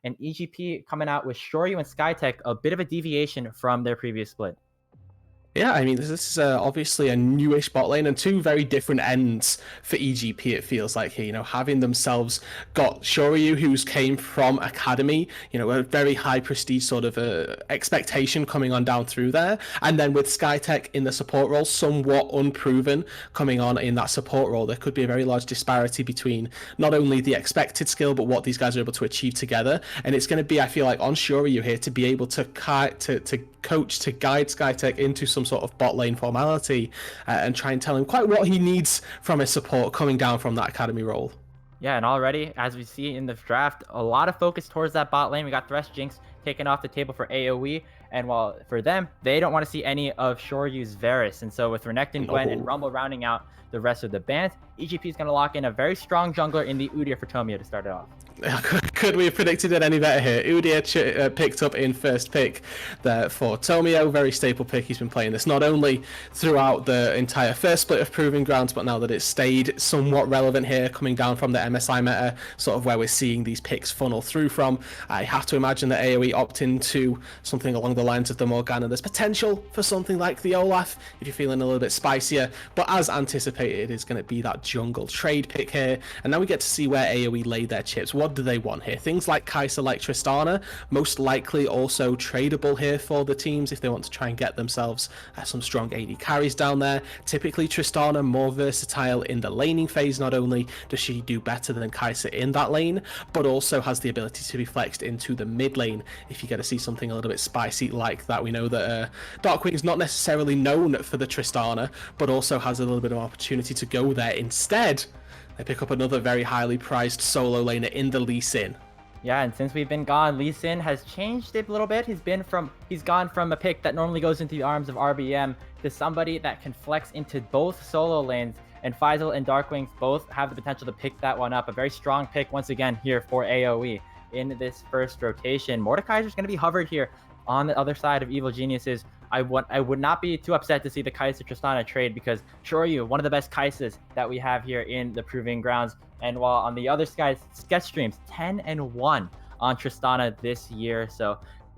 and EGP coming out with Shoryu and Skytech, a bit of a deviation from their previous split. Yeah, I mean, this is obviously a newish bot lane and two very different ends for EGP, it feels like here. Having themselves got Shoryu, who's came from Academy, a very high prestige sort of expectation coming on down through there. And then with Skytech in the support role, somewhat unproven coming on in that support role, there could be a very large disparity between not only the expected skill, but what these guys are able to achieve together. And it's going to be, I feel like, on Shoryu here to be able to coach, to guide Skytech into some sort of bot lane formality and try and tell him quite what he needs from his support coming down from that Academy role. Yeah, and already, as we see in the draft, a lot of focus towards that bot lane. We got Thresh Jinx taken off the table for AOE, and while for them, they don't want to see any of Shoryu's Varus. And so with Renekton, Gwen, and Rumble rounding out the rest of the band, EGP is going to lock in a very strong jungler in the Udyr for Tomio to start it off. Could we have predicted it any better here? Udyr picked up in first pick there for Tomio. Very staple pick. He's been playing this not only throughout the entire first split of Proving Grounds, but now that it's stayed somewhat relevant here, coming down from the MSI meta, sort of where we're seeing these picks funnel through from. I have to imagine that AOE opt into something along the lines of the Morgana. There's potential for something like the Olaf if you're feeling a little bit spicier, but as anticipated, it's going to be that jungle trade pick here. And now we get to see where AOE lay their chips. What do they want here? Things like Kai'Sa, like Tristana, most likely also tradable here for the teams if they want to try and get themselves some strong AD carries down there. Typically Tristana more versatile in the laning phase. Not only does she do better than Kai'Sa in that lane, but also has the ability to be flexed into the mid lane if you get to see something a little bit spicy like that. We know that Darkwing's not necessarily known for the Tristana, but also has a little bit of opportunity to go there instead. They pick up another very highly priced solo laner in the Lee Sin. Yeah, and since we've been gone, Lee Sin has changed it a little bit. He's gone from a pick that normally goes into the arms of RBM to somebody that can flex into both solo lanes. And Faisal and Darkwing both have the potential to pick that one up. A very strong pick once again here for AOE in this first rotation. Mordekaiser's going to be hovered here on the other side of Evil Geniuses. I would not be too upset to see the Kai'Sa Tristana trade, because Shoryu, one of the best Kai'Sas that we have here in the Proving Grounds. And while on the other side, sketch streams 10-1 on Tristana this year. So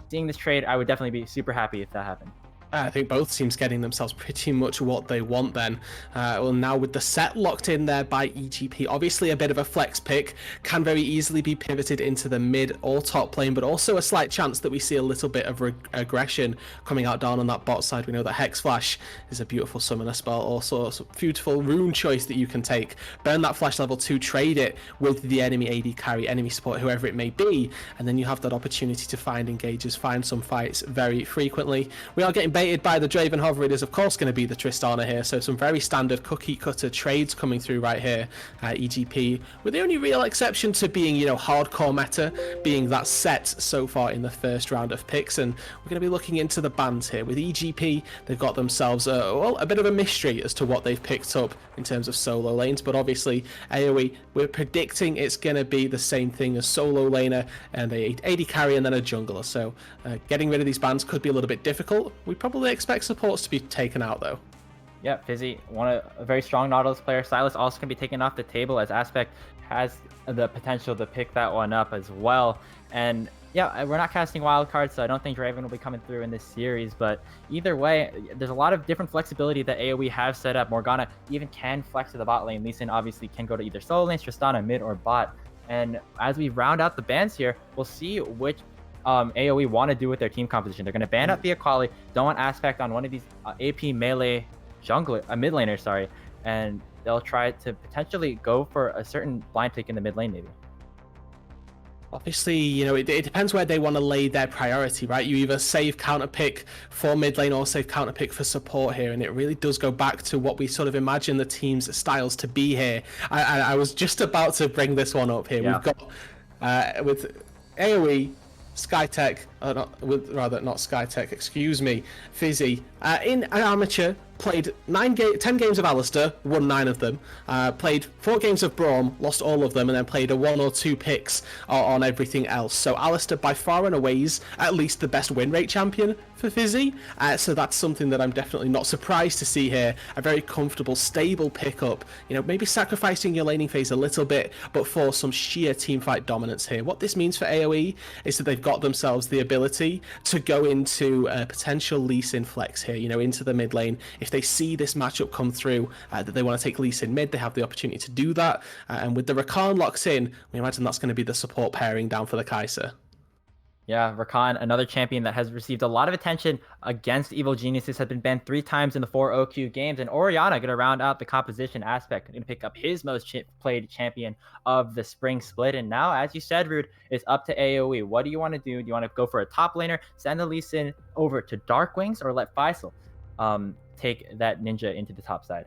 seeing this trade, I would definitely be super happy if that happened. I think both teams getting themselves pretty much what they want then. Well, now with the set locked in there by EGP, obviously a bit of a flex pick, can very easily be pivoted into the mid or top lane, but also a slight chance that we see a little bit of aggression coming out down on that bot side. We know that Hex Flash is a beautiful summoner spell, also a beautiful rune choice that you can take. Burn that flash level 2, trade it with the enemy AD carry, enemy support, whoever it may be, and then you have that opportunity to find engages, find some fights very frequently. We are getting baited by the Draven Hover. It is of course going to be the Tristana here, so some very standard cookie cutter trades coming through right here at EGP, with the only real exception to being, hardcore meta being that set so far in the first round of picks. And we're going to be looking into the bans here. With EGP, they've got themselves a bit of a mystery as to what they've picked up in terms of solo lanes, but obviously AOE, we're predicting it's going to be the same thing as solo laner and a AD carry and then a jungler. So getting rid of these bans could be a little bit difficult. We probably expect supports to be taken out though. Yeah, Fizzy, a very strong Nautilus player. Silas also can be taken off the table, as Aspect has the potential to pick that one up as well. And yeah, we're not casting wild cards, so I don't think Draven will be coming through in this series. But either way, there's a lot of different flexibility that AOE have set up. Morgana even can flex to the bot lane. Lee Sin obviously can go to either solo lanes, Tristana mid or bot. And as we round out the bans here, we'll see which AOE want to do with their team composition. They're going to ban up the Akali, don't want Aspect on one of these AP melee mid laners, and they'll try to potentially go for a certain blind pick in the mid lane maybe. Obviously, it depends where they want to lay their priority, right? You either save counter pick for mid lane or save counter pick for support here, and it really does go back to what we sort of imagine the team's styles to be here. I was just about to bring this one up here. Yeah. We've got with AOE, Skytech, not Skytech, excuse me, Fizzy, in an amateur played 10 games of Alistair, won 9 of them, played 4 games of Braum, lost all of them, and then played a 1 or 2 picks on everything else. So Alistair by far and away is at least the best win rate champion for Fizzy, so that's something that I'm definitely not surprised to see here. A very comfortable, stable pickup, you know, maybe sacrificing your laning phase a little bit, but for some sheer teamfight dominance here. What this means for AOE is that they've got themselves the ability to go into a potential Lee Sin flex here, you know, into the mid lane. If they see this matchup come through, that they want to take Lee Sin mid, they have the opportunity to do that, and with the Rakan locked in, we imagine that's going to be the support pairing down for the Kai'Sa. Yeah, Rakan, another champion that has received a lot of attention against Evil Geniuses, has been banned 3 times in the 4 OQ games, and Orianna going to round out the composition aspect, going to pick up his most played champion of the spring split. And now, as you said, Rude, it's up to AOE. What do you want to do? Do you want to go for a top laner, send the Lee Sin over to Darkwings, or let Faisal take that ninja into the top side?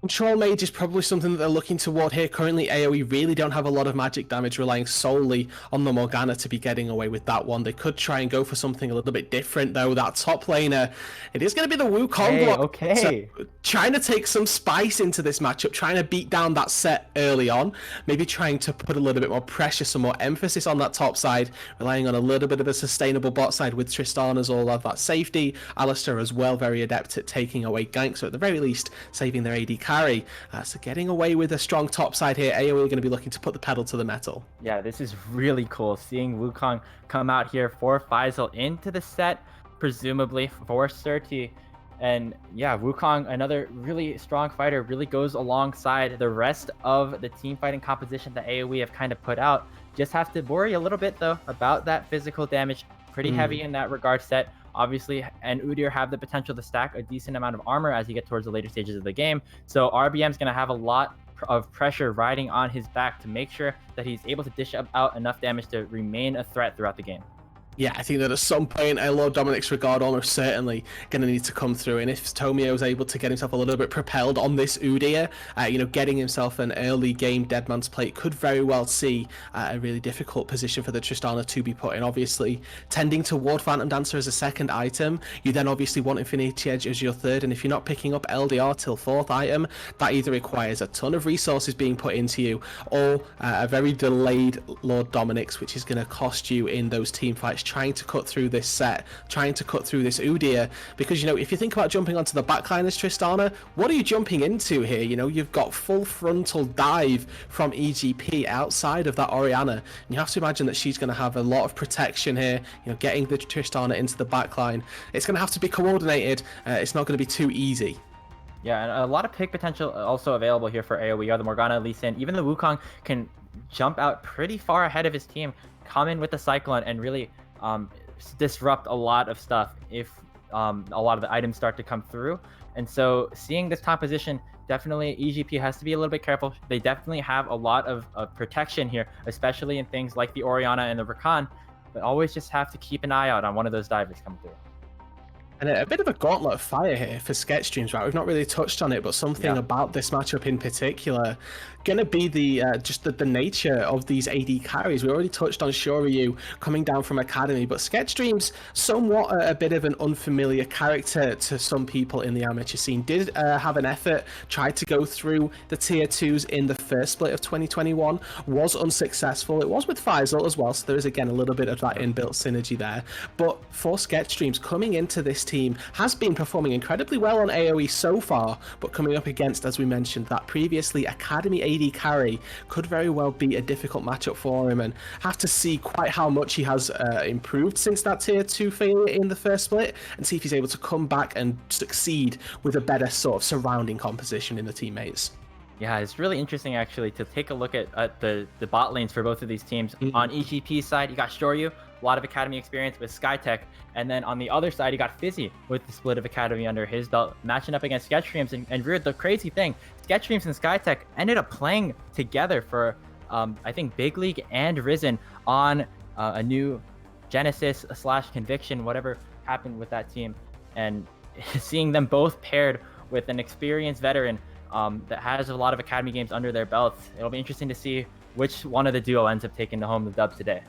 Control Mage is probably something that they're looking toward here. Currently, AoE really don't have a lot of magic damage, relying solely on the Morgana to be getting away with that one. They could try and go for something a little bit different, though. That top laner, it is going to be the Wukong block. Okay. So, trying to take some spice into this matchup, trying to beat down that set early on, maybe trying to put a little bit more pressure, some more emphasis on that top side, relying on a little bit of a sustainable bot side with Tristana's all of that safety. Alistair as well, very adept at taking away ganks, so at the very least, saving their AD carry. So getting away with a strong top side here. AoE are going to be looking to put the pedal to the metal. Yeah, this is really cool. Seeing Wukong come out here for Faisal into the set, presumably for Surti. And yeah, Wukong, another really strong fighter, really goes alongside the rest of the team fighting composition that AoE have kind of put out. Just have to worry a little bit, though, about that physical damage. Pretty heavy in that regard set. Obviously, and Udyr have the potential to stack a decent amount of armor as you get towards the later stages of the game. So RBM's going to have a lot of pressure riding on his back to make sure that he's able to dish out enough damage to remain a threat throughout the game. Yeah, I think that at some point, Lord Dominic's regard almost certainly going to need to come through. And if Tomio is able to get himself a little bit propelled on this Udyr, you know, getting himself an early game dead man's plate could very well see a really difficult position for the Tristana to be put in. Obviously, tending toward Phantom Dancer as a second item, you then obviously want Infinity Edge as your third. And if you're not picking up LDR till 4th item, that either requires a ton of resources being put into you, or a very delayed Lord Dominic's, which is going to cost you in those team fights, trying to cut through this set, trying to cut through this Udyr. Because, you know, if you think about jumping onto the backline as Tristana, what are you jumping into here? You know, you've got full frontal dive from EGP outside of that Orianna, and you have to imagine that she's going to have a lot of protection here, you know, getting the Tristana into the backline. It's going to have to be coordinated. It's not going to be too easy. Yeah, and a lot of pick potential also available here for AoE. The Morgana, Lee Sin, even the Wukong can jump out pretty far ahead of his team, come in with the Cyclone, and really disrupt a lot of stuff if a lot of the items start to come through. And so seeing this composition, definitely EGP has to be a little bit careful. They definitely have a lot of protection here, especially in things like the Orianna and the Rakan, but always just have to keep an eye out on one of those divers coming through. And a bit of a gauntlet of fire here for sketch streams, right? We've not really touched on it, but something about this matchup in particular going to be the just the nature of these AD carries. We already touched on Shoryu coming down from Academy, but sketch streams somewhat a bit of an unfamiliar character to some people in the amateur scene. Did have an effort, tried to go through the tier 2s in the first split of 2021, was unsuccessful. It was with Faisal as well, so there is again a little bit of that inbuilt synergy there. But for sketch streams coming into this team, has been performing incredibly well on AoE so far, but coming up against, as we mentioned, that previously Academy AD carry could very well be a difficult matchup for him, and have to see quite how much he has improved since that tier 2 failure in the first split, and see if he's able to come back and succeed with a better sort of surrounding composition in the teammates. Yeah, it's really interesting actually to take a look at the bot lanes for both of these teams. On EGP's side, you got Shoryu, a lot of Academy experience with Skytech, and then on the other side, you got Fizzy with the split of Academy under his belt, matching up against Sketchstreams. And Rude, the crazy thing, Sketchstreams and Skytech ended up playing together for, I think, Big League and Risen on a new Genesis / Conviction, whatever happened with that team. And seeing them both paired with an experienced veteran that has a lot of Academy games under their belts, it'll be interesting to see which one of the duo ends up taking home the dub today.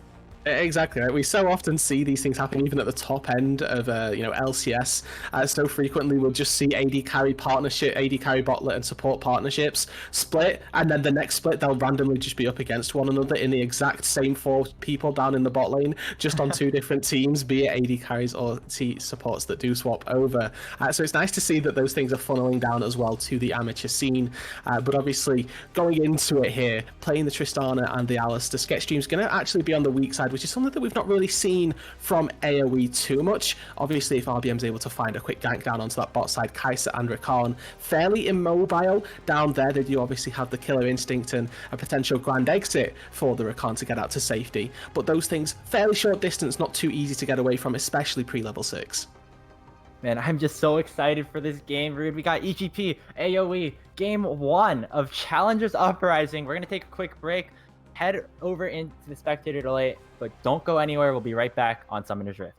Exactly. Right? We so often see these things happen, even at the top end of LCS. So frequently, we'll just see AD carry partnership, AD carry botlet, and support partnerships split, and then the next split they'll randomly just be up against one another in the exact same 4 people down in the bot lane, just on 2 different teams, be it AD carries or T supports that do swap over. So it's nice to see that those things are funneling down as well to the amateur scene. But obviously, going into it here, playing the Tristana and the Alistair, Sketchstream's going to actually be on the weak side, which is something that we've not really seen from AOE too much. Obviously, if RBM's able to find a quick gank down onto that bot side, Kai'Sa and Rakan fairly immobile down there. They do obviously have the killer instinct and a potential grand exit for the Rakan to get out to safety, but those things fairly short distance, not too easy to get away from, especially pre-level 6. Man, I'm just so excited for this game, Rude. We got EGP, AOE, game 1 of Challengers Uprising. We're going to take a quick break, head over into the spectator delay, but don't go anywhere. We'll be right back on Summoner's Rift.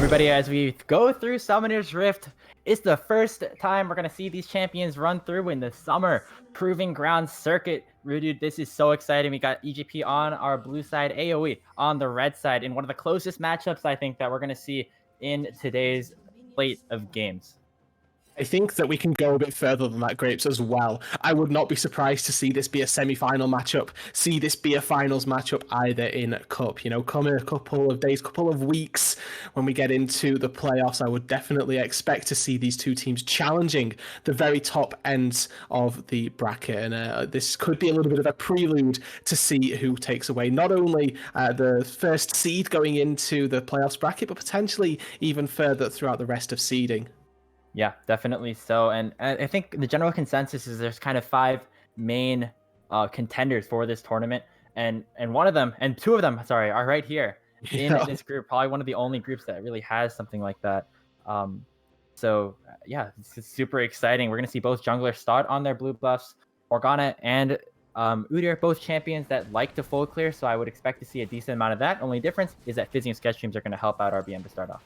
everybody, as we go through Summoner's Rift, it's the first time we're going to see these champions run through in the summer proving ground circuit. Dude, this is so exciting. We got EGP on our blue side, AOE on the red side, in one of the closest matchups I think that we're going to see in today's slate of games. I think that we can go a bit further than that, Grapes, as well. I would not be surprised to see this be a semi-final matchup, see this be a finals matchup either in Cup. You know, come in a couple of days, couple of weeks when we get into the playoffs, I would definitely expect to see these two teams challenging the very top ends of the bracket. And this could be a little bit of a prelude to see who takes away not only the first seed going into the playoffs bracket, but potentially even further throughout the rest of seeding. Yeah, definitely so. And I think the general consensus is there's kind of 5 main contenders for this tournament. And one of them, and 2 of them, sorry, are right here in this group. Probably one of the only groups that really has something like that. So yeah, it's super exciting. We're going to see both junglers start on their blue buffs. Morgana and Udyr, both champions that like to full clear. So I would expect to see a decent amount of that. Only difference is that Fizzy and Sketch Streams are going to help out RBM to start off.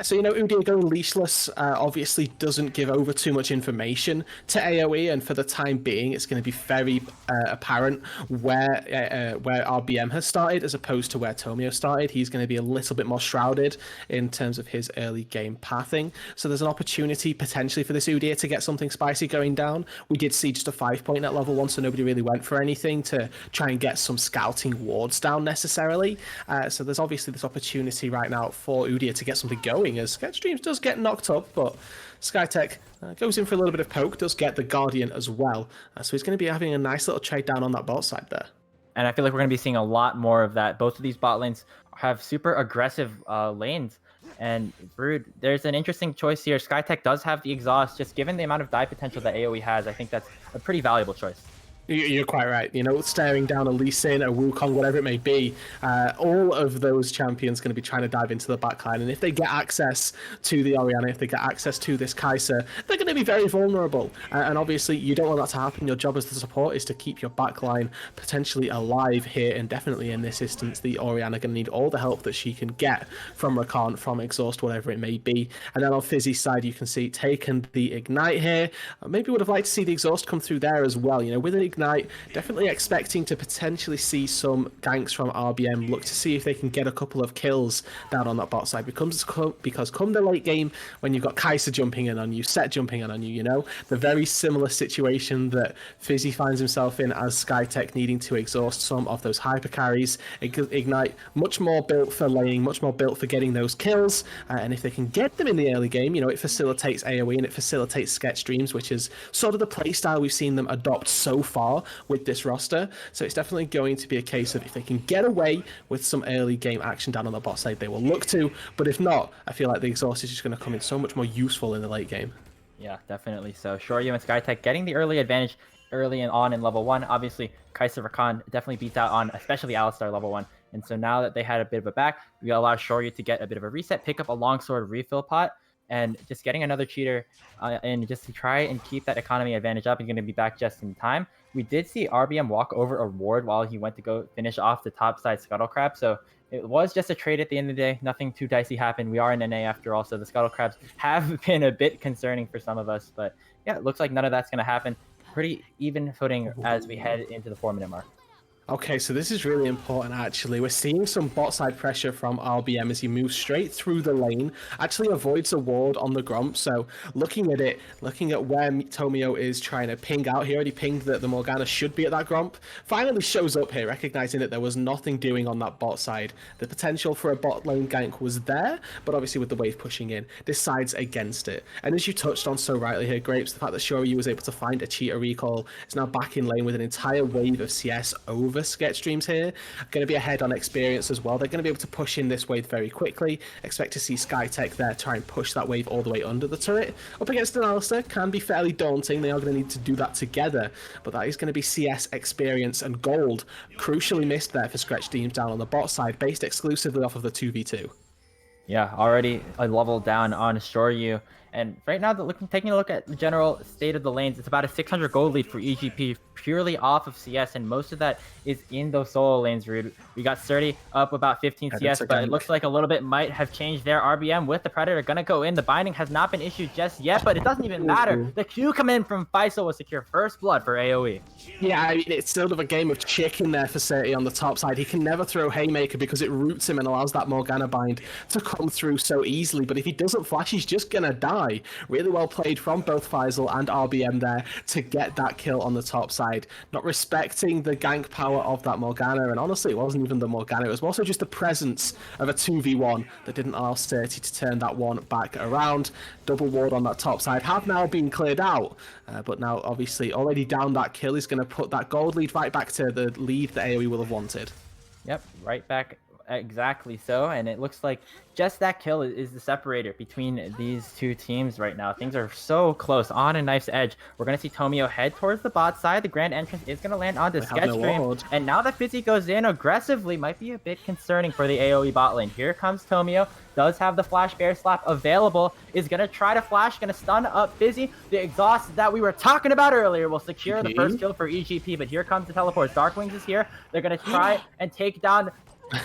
So, you know, Udyr going leashless obviously doesn't give over too much information to AOE, and for the time being, it's going to be very apparent where RBM has started as opposed to where Tomio started. He's going to be a little bit more shrouded in terms of his early game pathing. So there's an opportunity potentially for this Udyr to get something spicy going down. We did see just a 5-point at level 1, so nobody really went for anything to try and get some scouting wards down necessarily. So there's obviously this opportunity right now for Udyr to get something going, as Sketch Streams does get knocked up, but Skytech goes in for a little bit of poke, does get the Guardian as well. So he's going to be having a nice little trade down on that bot side there. And I feel like we're going to be seeing a lot more of that. Both of these bot lanes have super aggressive lanes. And Brood, there's an interesting choice here. Skytech does have the exhaust. Just given the amount of die potential that AoE has, I think that's a pretty valuable choice. You're quite right. You know, staring down a Lee Sin, a Wukong, whatever it may be, all of those champions going to be trying to dive into the backline. And if they get access to the Orianna, if they get access to this Kai'Sa, they're going to be very vulnerable. And obviously, you don't want that to happen. Your job as the support is to keep your backline potentially alive here. And definitely in this instance, the Orianna going to need all the help that she can get from Rakan, from Exhaust, whatever it may be. And then on Fizzy's side, you can see taken the Ignite here. Maybe would have liked to see the Exhaust come through there as well. You know, with an Ignite, definitely expecting to potentially see some ganks from RBM, look to see if they can get a couple of kills down on that bot side, because come the late game, when you've got Kai'Sa jumping in on you, Set jumping in on you, you know, the very similar situation that Fizzy finds himself in as Skytech needing to exhaust some of those hyper carries. Ignite, much more built for laning, much more built for getting those kills, and if they can get them in the early game, you know, it facilitates AoE and it facilitates Sketch Streams, which is sort of the playstyle we've seen them adopt so far with this roster. So it's definitely going to be a case of if they can get away with some early game action down on the bot side, they will look to. But if not, I feel like the exhaust is just going to come in so much more useful in the late game. Yeah, definitely. So Shoryu and Skytech getting the early advantage early and on in level 1. Obviously, Kai'Sa Rakan definitely beats out on especially Alistar level 1. And so now that they had a bit of a back, we allow Shoryu to get a bit of a reset, pick up a longsword refill pot, and just getting another cheater and just to try and keep that economy advantage up. He's going to be back just in time. We did see RBM walk over a ward while he went to go finish off the top side Scuttle Crab. So it was just a trade at the end of the day. Nothing too dicey happened. We are in NA after all, so the Scuttle Crabs have been a bit concerning for some of us. But yeah, it looks like none of that's going to happen. Pretty even footing as we head into the 4-minute mark. Okay, so this is really important, actually. We're seeing some bot side pressure from RBM as he moves straight through the lane, actually avoids a ward on the Gromp. So looking at it, looking at where Tomio is trying to ping out, he already pinged that the Morgana should be at that Gromp. Finally shows up here, recognizing that there was nothing doing on that bot side. The potential for a bot lane gank was there, but obviously with the wave pushing in, decides against it. And as you touched on so rightly here, Grapes, the fact that Shoryu was able to find a cheater recall is now back in lane with an entire wave of CS over Sketch Streams here. Going to be ahead on experience as well. They're going to be able to push in this wave very quickly. Expect to see Skytech there try and push that wave all the way under the turret. Up against an Alistar can be fairly daunting. They are going to need to do that together, but that is going to be CS experience and gold. Crucially missed there for Sketch Streams down on the bot side, based exclusively off of the 2v2. Yeah, already a level down on Shoryu. And right now, taking a look at the general state of the lanes, it's about a 600 gold lead for EGP purely off of CS, and most of that is in those solo lanes. We got Surdy up about 15 CS, but it looks like a little bit might have changed there. RBM with the Predator gonna go in. The binding has not been issued just yet, but it doesn't even matter. The Q come in from Faisal will secure first blood for AOE. Yeah, I mean, it's sort of a game of chicken there for Serti on the top side. He can never throw Haymaker because it roots him and allows that Morgana bind to come through so easily. But if he doesn't flash, he's just going to die. Really well played from both Faisal and RBM there to get that kill on the top side. Not respecting the gank power of that Morgana. And honestly, it wasn't even the Morgana. It was also just the presence of a 2v1 that didn't allow Serti to turn that one back around. Double ward on that top side have now been cleared out. But now, obviously, already down that kill is going to put that gold lead right back to the lead that AOE will have wanted. Yep, right back, exactly so. And it looks like just that kill is the separator between these two teams right now. Things are so close, on a knife's edge. We're going to see Tomio head towards the bot side. The grand entrance is going to land onto Sketchstream. And now that Fizzy goes in aggressively, might be a bit concerning for the AOE bot lane. Here comes Tomio. Does have the flash bear slap available, is going to try to flash, going to stun up Fizzy. The exhaust that we were talking about earlier will secure the first kill for EGP, but here comes the teleport. Darkwings is here. They're going to try and take down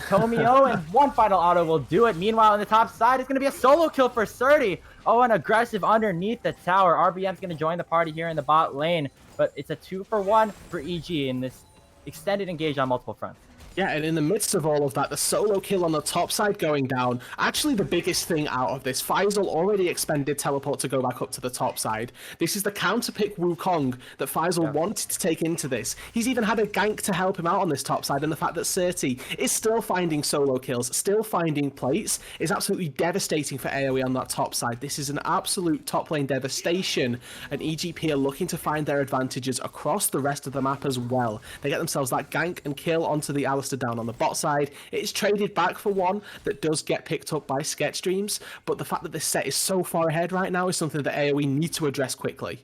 Tomio, and one final auto will do it. Meanwhile, on the top side, it's going to be a solo kill for Surdy. Oh, an aggressive underneath the tower. RBM's going to join the party here in the bot lane, but it's a 2-for-1 for EG in this extended engage on multiple fronts. Yeah, and in the midst of all of that, the solo kill on the top side going down, actually the biggest thing out of this, Faisal already expended teleport to go back up to the top side. This is the counter pick Wukong that Faisal wanted to take into this. He's even had a gank to help him out on this top side, and the fact that Serti is still finding solo kills, still finding plates, is absolutely devastating for AoE on that top side. This is an absolute top lane devastation, and EGP are looking to find their advantages across the rest of the map as well. They get themselves that gank and kill onto the down on the bot side. It's traded back for one that does get picked up by Sketchstreams, but the fact that this set is so far ahead right now is something that AoE need to address quickly.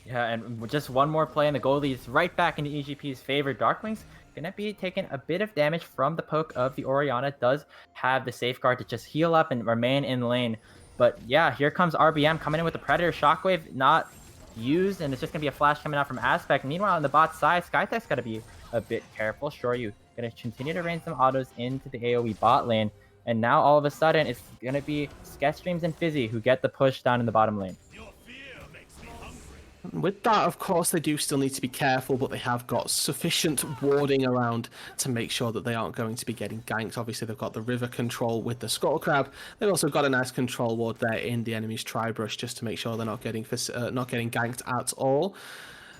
Yeah, and just one more play and the goal leads right back into EGP's favor. Darkwing's gonna be taking a bit of damage from the poke of the Orianna. Does have the safeguard to just heal up and remain in lane. But yeah, here comes RBM coming in with the Predator. Shockwave not used, and it's just gonna be a flash coming out from Aspect. Meanwhile, on the bot side, Skytech's gotta be a bit careful. Sure, you gonna continue to rain some autos into the AoE bot lane, and now all of a sudden it's gonna be Sketchstreams and Fizzy who get the push down in the bottom lane. With that, of course, they do still need to be careful, but they have got sufficient warding around to make sure that they aren't going to be getting ganked. Obviously, they've got the river control with the Scuttle Crab. They've also got a nice control ward there in the enemy's Tri-Brush just to make sure they're not getting ganked at all.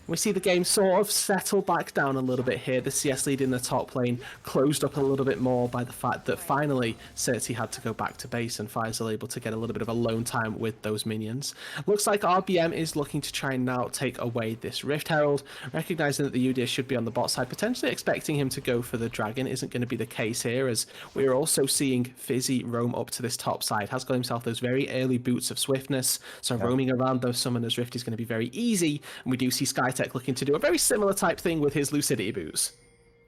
We see the game sort of settle back down a little bit here. The CS lead in the top lane closed up a little bit more by the fact that finally Serti had to go back to base and Faisal able to get a little bit of alone time with those minions. Looks like RBM is looking to try and now take away this Rift Herald, recognizing that the UDS should be on the bot side, potentially expecting him to go for the Dragon. Isn't going to be the case here, as we're also seeing Fizzy roam up to this top side. Has got himself those very early boots of swiftness, so roaming around those Summoner's Rift is going to be very easy, and we do see Skytech looking to do a very similar type thing with his Lucidity boots.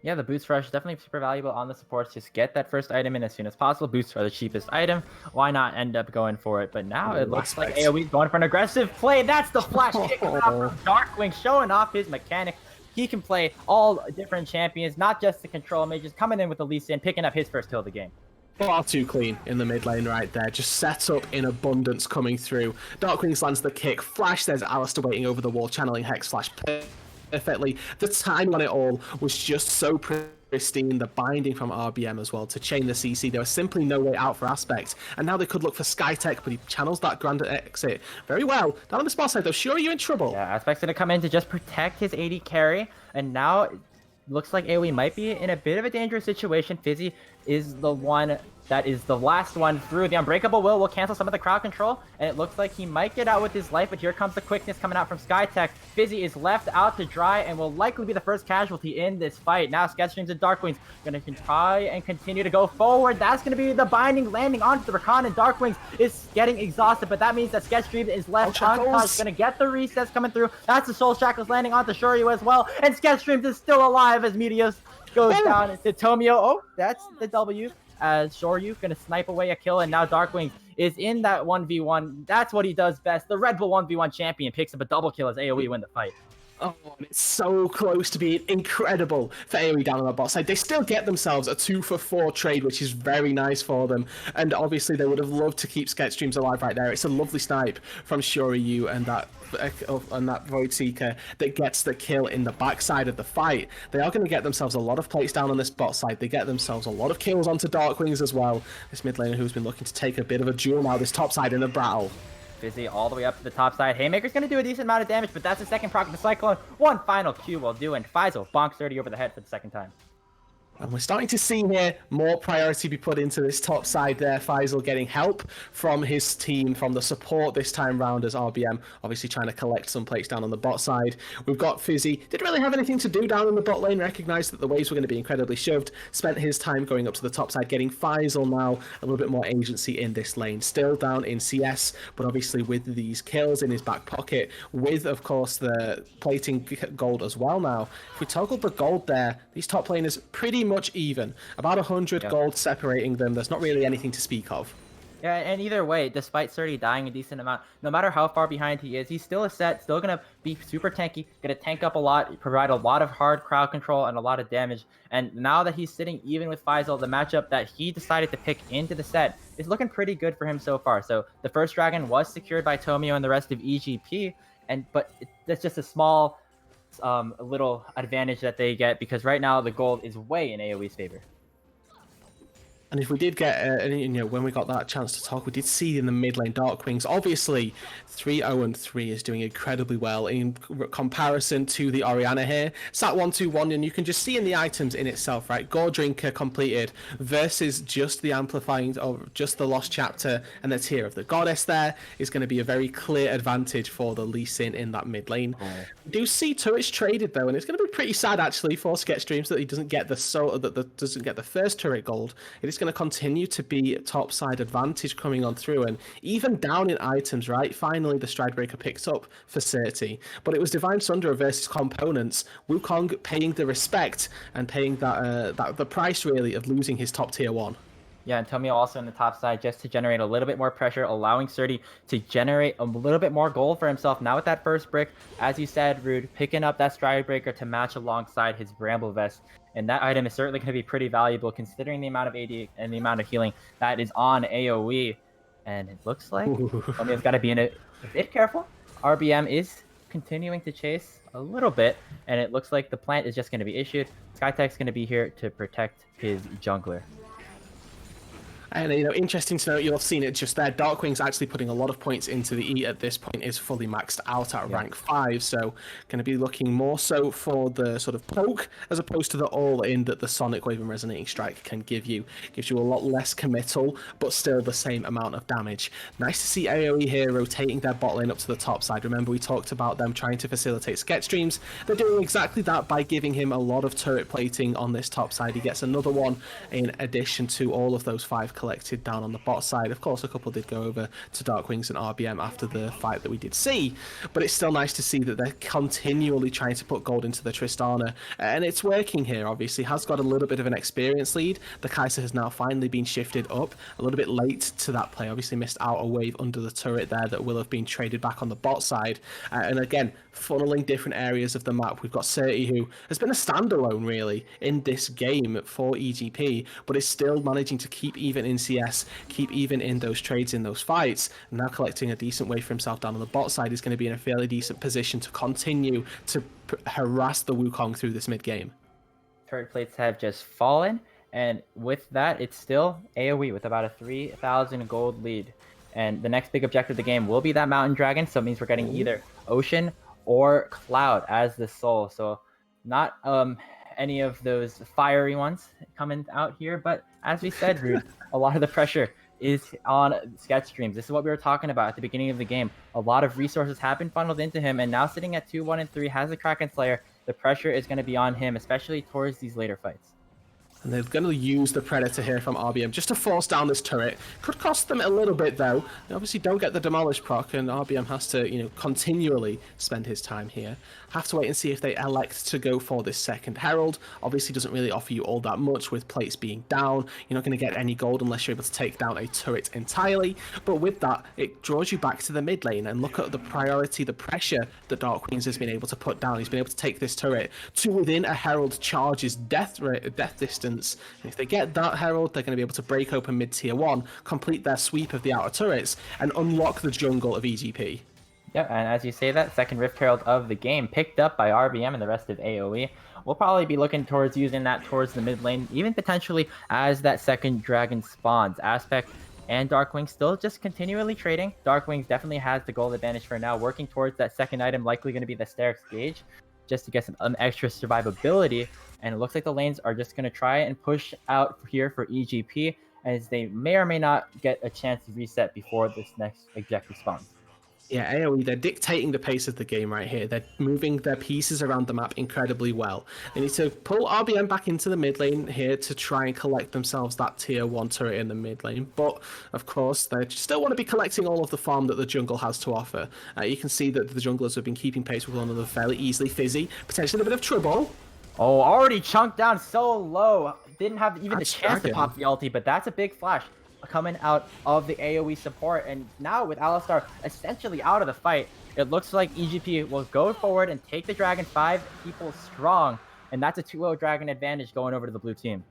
Yeah, the boots rush definitely super valuable on the supports. Just get that first item in as soon as possible. Boosts are the cheapest item. Why not end up going for it? But now it looks like AoE's going for an aggressive play. That's the flash kick out from Darkwing, showing off his mechanic. He can play all different champions, not just the control mages, coming in with the Lee Sin, picking up his first kill of the game. Far too clean in the mid lane right there. Just set up in abundance coming through. Darkwings lands the kick. Flash, there's Alistair waiting over the wall, channeling Hex Flash perfectly. The timing on it all was just so pristine. The binding from RBM as well to chain the CC. There was simply no way out for Aspect. And now they could look for Skytech, but he channels that grand exit very well. Down on the spot side though, sure, you're in trouble. Yeah, Aspect's going to come in to just protect his AD carry. And now looks like AoE might be in a bit of a dangerous situation. Fizzy is the one that is the last one through. The Unbreakable will cancel some of the crowd control, and it looks like he might get out with his life, but here comes the quickness coming out from Skytech. Fizzy is left out to dry and will likely be the first casualty in this fight. Now Sketchstreams and Darkwings going to try and continue to go forward. That's going to be the binding landing onto the Rakan, and Darkwings is getting exhausted, but that means that Sketchstreams is left untouched. Going to get the resets coming through. That's the Soul Shackles landing onto Shoryu as well, and Sketchstreams is still alive as Meteos goes down to Tomio. Oh, that's the W. As Shoryu gonna snipe away a kill, and now Darkwing is in that 1v1. That's what he does best. The Red Bull 1v1 champion picks up a double kill as AOE win the fight. Oh, and it's so close to being incredible for AOE down on the bot side. They still get themselves a 2-for-4 trade, which is very nice for them. And obviously, they would have loved to keep Sketch Streams alive right there. It's a lovely snipe from Shoryu and that Void Seeker that gets the kill in the backside of the fight. They are going to get themselves a lot of plates down on this bot side. They get themselves a lot of kills onto Darkwings as well. This mid laner who's been looking to take a bit of a duel now, this top side in a battle. Fizzy all the way up to the top side. Haymaker's going to do a decent amount of damage, but that's the second proc of the Cyclone. One final Q will do, and Faisal bonks 30 over the head for the second time. And we're starting to see here more priority be put into this top side there. Faisal getting help from his team, from the support this time round as RBM obviously trying to collect some plates down on the bot side. We've got Fizzy, didn't really have anything to do down in the bot lane, recognised that the waves were going to be incredibly shoved, spent his time going up to the top side, getting Faisal now a little bit more agency in this lane. Still down in CS, but obviously with these kills in his back pocket, with of course the plating gold as well now. If we toggle the gold there, these top laners pretty much even. About 100 gold separating them. There's not really anything to speak of. Yeah, and either way, despite Surdy dying a decent amount, no matter how far behind he is, he's still a set, still going to be super tanky, going to tank up a lot, provide a lot of hard crowd control and a lot of damage. And now that he's sitting even with Faisal, the matchup that he decided to pick into the set is looking pretty good for him so far. So the first dragon was secured by Tomio and the rest of EGP, but that's just a small little advantage that they get, because right now the gold is way in AoE's favor. And if we did get, when we got that chance to talk, we did see in the mid lane Darkwings. Obviously, 3-0-3 is doing incredibly well in comparison to the Orianna here. Sat 1-2-1, and you can just see in the items in itself, right? Gore Drinker completed versus just the amplifying of just the Lost Chapter and the Tear of the Goddess there is going to be a very clear advantage for the Lee Sin in that mid lane. We do see turrets traded though, and it's going to be pretty sad actually for Sketch Dreams that he doesn't get doesn't get the first turret gold. It is going to continue to be top side advantage coming on through, and even down in items, right? Finally, the Stridebreaker picks up for Certi, but it was Divine Sunderer versus Components. Wukong paying the respect and paying the price really of losing his top tier 1. Yeah, and Tomio also on the top side just to generate a little bit more pressure, allowing Surdy to generate a little bit more gold for himself. Now with that first brick, as you said, Rude, picking up that Stridebreaker to match alongside his Bramble Vest. And that item is certainly going to be pretty valuable considering the amount of AD and the amount of healing that is on AoE. And it looks like Tomio's got to be a bit careful. RBM is continuing to chase a little bit, and it looks like the plant is just going to be issued. Skytech's going to be here to protect his jungler. And, interesting to note, you'll have seen it just there. Darkwing's actually putting a lot of points into the E at this point, is fully maxed out at rank 5. So going to be looking more so for the sort of poke as opposed to the all-in that the Sonic Wave and Resonating Strike can give you. Gives you a lot less committal, but still the same amount of damage. Nice to see AoE here rotating their bot lane up to the top side. Remember, we talked about them trying to facilitate Sketch Streams. They're doing exactly that by giving him a lot of turret plating on this top side. He gets another one in addition to all of those 5 collected down on the bot side. Of course, a couple did go over to Darkwings and RBM after the fight that we did see, but it's still nice to see that they're continually trying to put gold into the Tristana, and it's working here. Obviously, has got a little bit of an experience lead. The Kai'Sa has now finally been shifted up a little bit late to that play. Obviously missed out a wave under the turret there that will have been traded back on the bot side, and again, funneling different areas of the map. We've got Certi, who has been a standalone really in this game for EGP, but is still managing to keep even in CS, keep even in those trades, in those fights, and now collecting a decent wave for himself down on the bot side. Is going to be in a fairly decent position to continue to harass the Wukong through this mid game. Turret plates have just fallen, and with that, it's still AoE with about a 3,000 gold lead. And the next big objective of the game will be that Mountain Dragon, so it means we're getting either Ocean or Cloud as the soul. So not any of those fiery ones coming out here, but as we said, Rude, a lot of the pressure is on Sketch Streams. This is what we were talking about at the beginning of the game. A lot of resources have been funneled into him, and now sitting at 2-1-3, has the Kraken Slayer. The pressure is going to be on him, especially towards these later fights. And they're going to use the Predator here from RBM just to force down this turret. Could cost them a little bit, though. They obviously don't get the Demolish proc, and RBM has to, continually spend his time here. Have to wait and see if they elect to go for this second Herald. Obviously doesn't really offer you all that much with plates being down. You're not going to get any gold unless you're able to take down a turret entirely. But with that, it draws you back to the mid lane, and look at the priority, the pressure that Dark Queens has been able to put down. He's been able to take this turret to within a Herald charge's death distance. And if they get that Herald, they're going to be able to break open mid tier 1, complete their sweep of the outer turrets, and unlock the jungle of EGP. Yeah, and as you say that, second Rift Herald of the game, picked up by RBM and the rest of AOE. We'll probably be looking towards using that towards the mid lane, even potentially as that second dragon spawns. Aspect and Darkwing still just continually trading. Darkwing definitely has the gold advantage for now, working towards that second item, likely going to be the Sterix Gauge, just to get some extra survivability. And it looks like the lanes are just going to try and push out here for EGP, as they may or may not get a chance to reset before this next objective spawns. Yeah, AoE, they're dictating the pace of the game right here. They're moving their pieces around the map incredibly well. They need to pull RBM back into the mid lane here to try and collect themselves that tier 1 turret in the mid lane. But, of course, they still want to be collecting all of the farm that the jungle has to offer. You can see that the junglers have been keeping pace with one another fairly easily. Fizzy, potentially a bit of trouble. Oh, already chunked down so low. Didn't have even the chance to pop the ulti, but that's a big flash coming out of the AoE support. And now with Alistar essentially out of the fight, it looks like EGP will go forward and take the dragon 5 people strong. And that's a 2-0 dragon advantage going over to the blue team.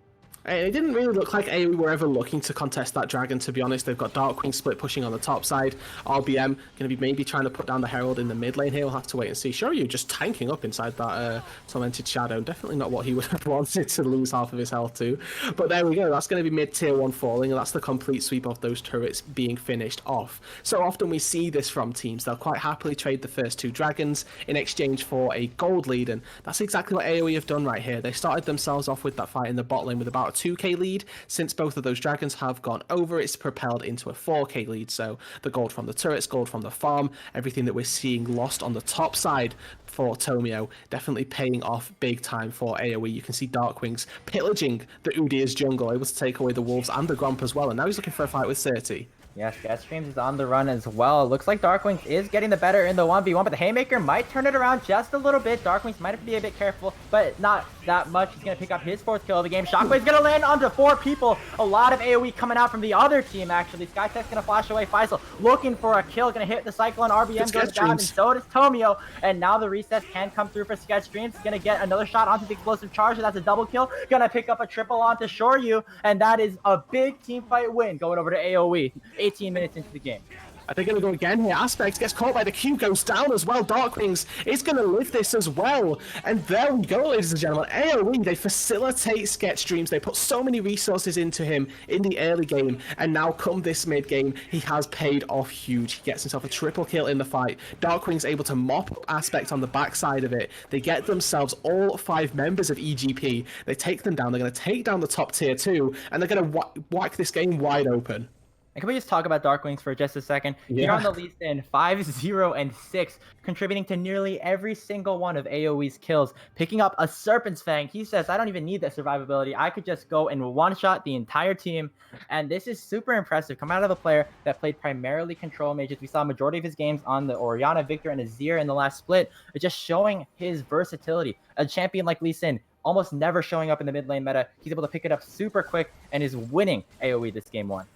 It didn't really look like AoE were ever looking to contest that dragon, to be honest. They've got Darkwing split pushing on the top side. RBM going to be maybe trying to put down the Herald in the mid lane here. We'll have to wait and see. Shoryu just tanking up inside that Tormented Shadow. Definitely not what he would have wanted to lose half of his health to. But there we go. That's going to be mid tier 1 falling, and that's the complete sweep of those turrets being finished off. So often we see this from teams. They'll quite happily trade the first 2 dragons in exchange for a gold lead, and that's exactly what AoE have done right here. They started themselves off with that fight in the bot lane with about 2k lead. Since both of those dragons have gone over, it's propelled into a 4k lead. So the gold from the turrets, gold from the farm, everything that we're seeing lost on the top side for Tomio, definitely paying off big time for AoE. You can see Darkwings pillaging the Udyr's jungle, able to take away the wolves and the Gromp as well, and now he's looking for a fight with Certi. Yes, Jetstreams is on the run as well. Looks like Darkwings is getting the better in the 1v1, but the Haymaker might turn it around just a little bit. Darkwings might have to be a bit careful, but not that much. He's going to pick up his 4th kill of the game. Shockwave's going to land onto 4 people. A lot of AoE coming out from the other team, actually. Skytech's going to flash away. Faisal looking for a kill. Going to hit the Cyclone. RBM goes down, and so does Tomio. And now the recess can come through for Sketchstreams. Going to get another shot onto the explosive charge. That's a double kill. Going to pick up a triple onto Shoryu, and that is a big team fight win going over to AoE. 18 minutes into the game. Are they going to go again here? Aspect gets caught by the Q, goes down as well. Darkwings is going to live this as well. And there we go, ladies and gentlemen. AoE, they facilitate Sketchstreams. They put so many resources into him in the early game. And now come this mid game, he has paid off huge. He gets himself a triple kill in the fight. Darkwings able to mop up Aspect on the backside of it. They get themselves all 5 members of EGP. They take them down. They're going to take down the top tier 2. And they're going to whack this game wide open. And can we just talk about Darkwings for just a second? Yeah. Here on the lead in 5, 0, and 6, contributing to nearly every single one of AoE's kills, picking up a Serpent's Fang. He says, I don't even need that survivability. I could just go and one-shot the entire team. And this is super impressive. Coming out of a player that played primarily control mages. We saw a majority of his games on the Orianna, Victor, and Azir in the last split. It's just showing his versatility. A champion like Lee Sin, almost never showing up in the mid lane meta. He's able to pick it up super quick and is winning AoE this game 1.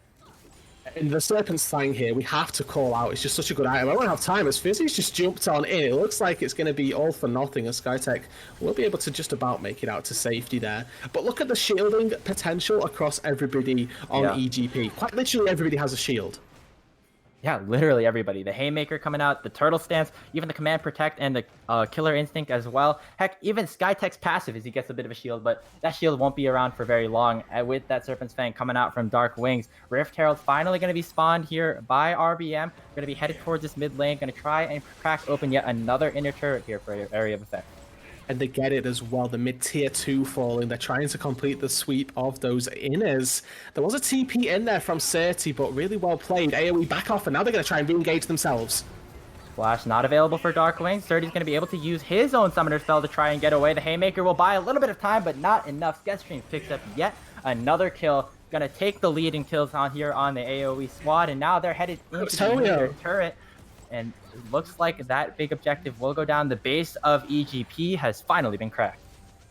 And the Serpent's Fang here, we have to call out. It's just such a good item. I won't have time as Fizzy's just jumped on in. It looks like it's going to be all for nothing as Skytech will be able to just about make it out to safety there. But look at the shielding potential across everybody on EGP. Quite literally everybody has a shield. Yeah, literally everybody. The Haymaker coming out, the Turtle Stance, even the Command Protect, and the Killer Instinct as well. Heck, even Skytech's passive as he gets a bit of a shield, but that shield won't be around for very long. With that Serpent's Fang coming out from Dark Wings, Rift Herald finally going to be spawned here by RBM. Going to be headed towards this mid lane, going to try and crack open yet another inner turret here for Area of Effect. And they get it as well, the mid-tier 2 falling. They're trying to complete the sweep of those inners. There was a TP in there from Certi, but really well played. AoE back off, and now they're going to try and re-engage themselves. Flash not available for Darkwing. Surdy's going to be able to use his own Summoner spell to try and get away. The Haymaker will buy a little bit of time, but not enough. Sketchstream picks up yet another kill. Going to take the lead in kills on here on the AOE squad, and now they're headed into the turret. And it looks like that big objective will go down. The base of EGP has finally been cracked.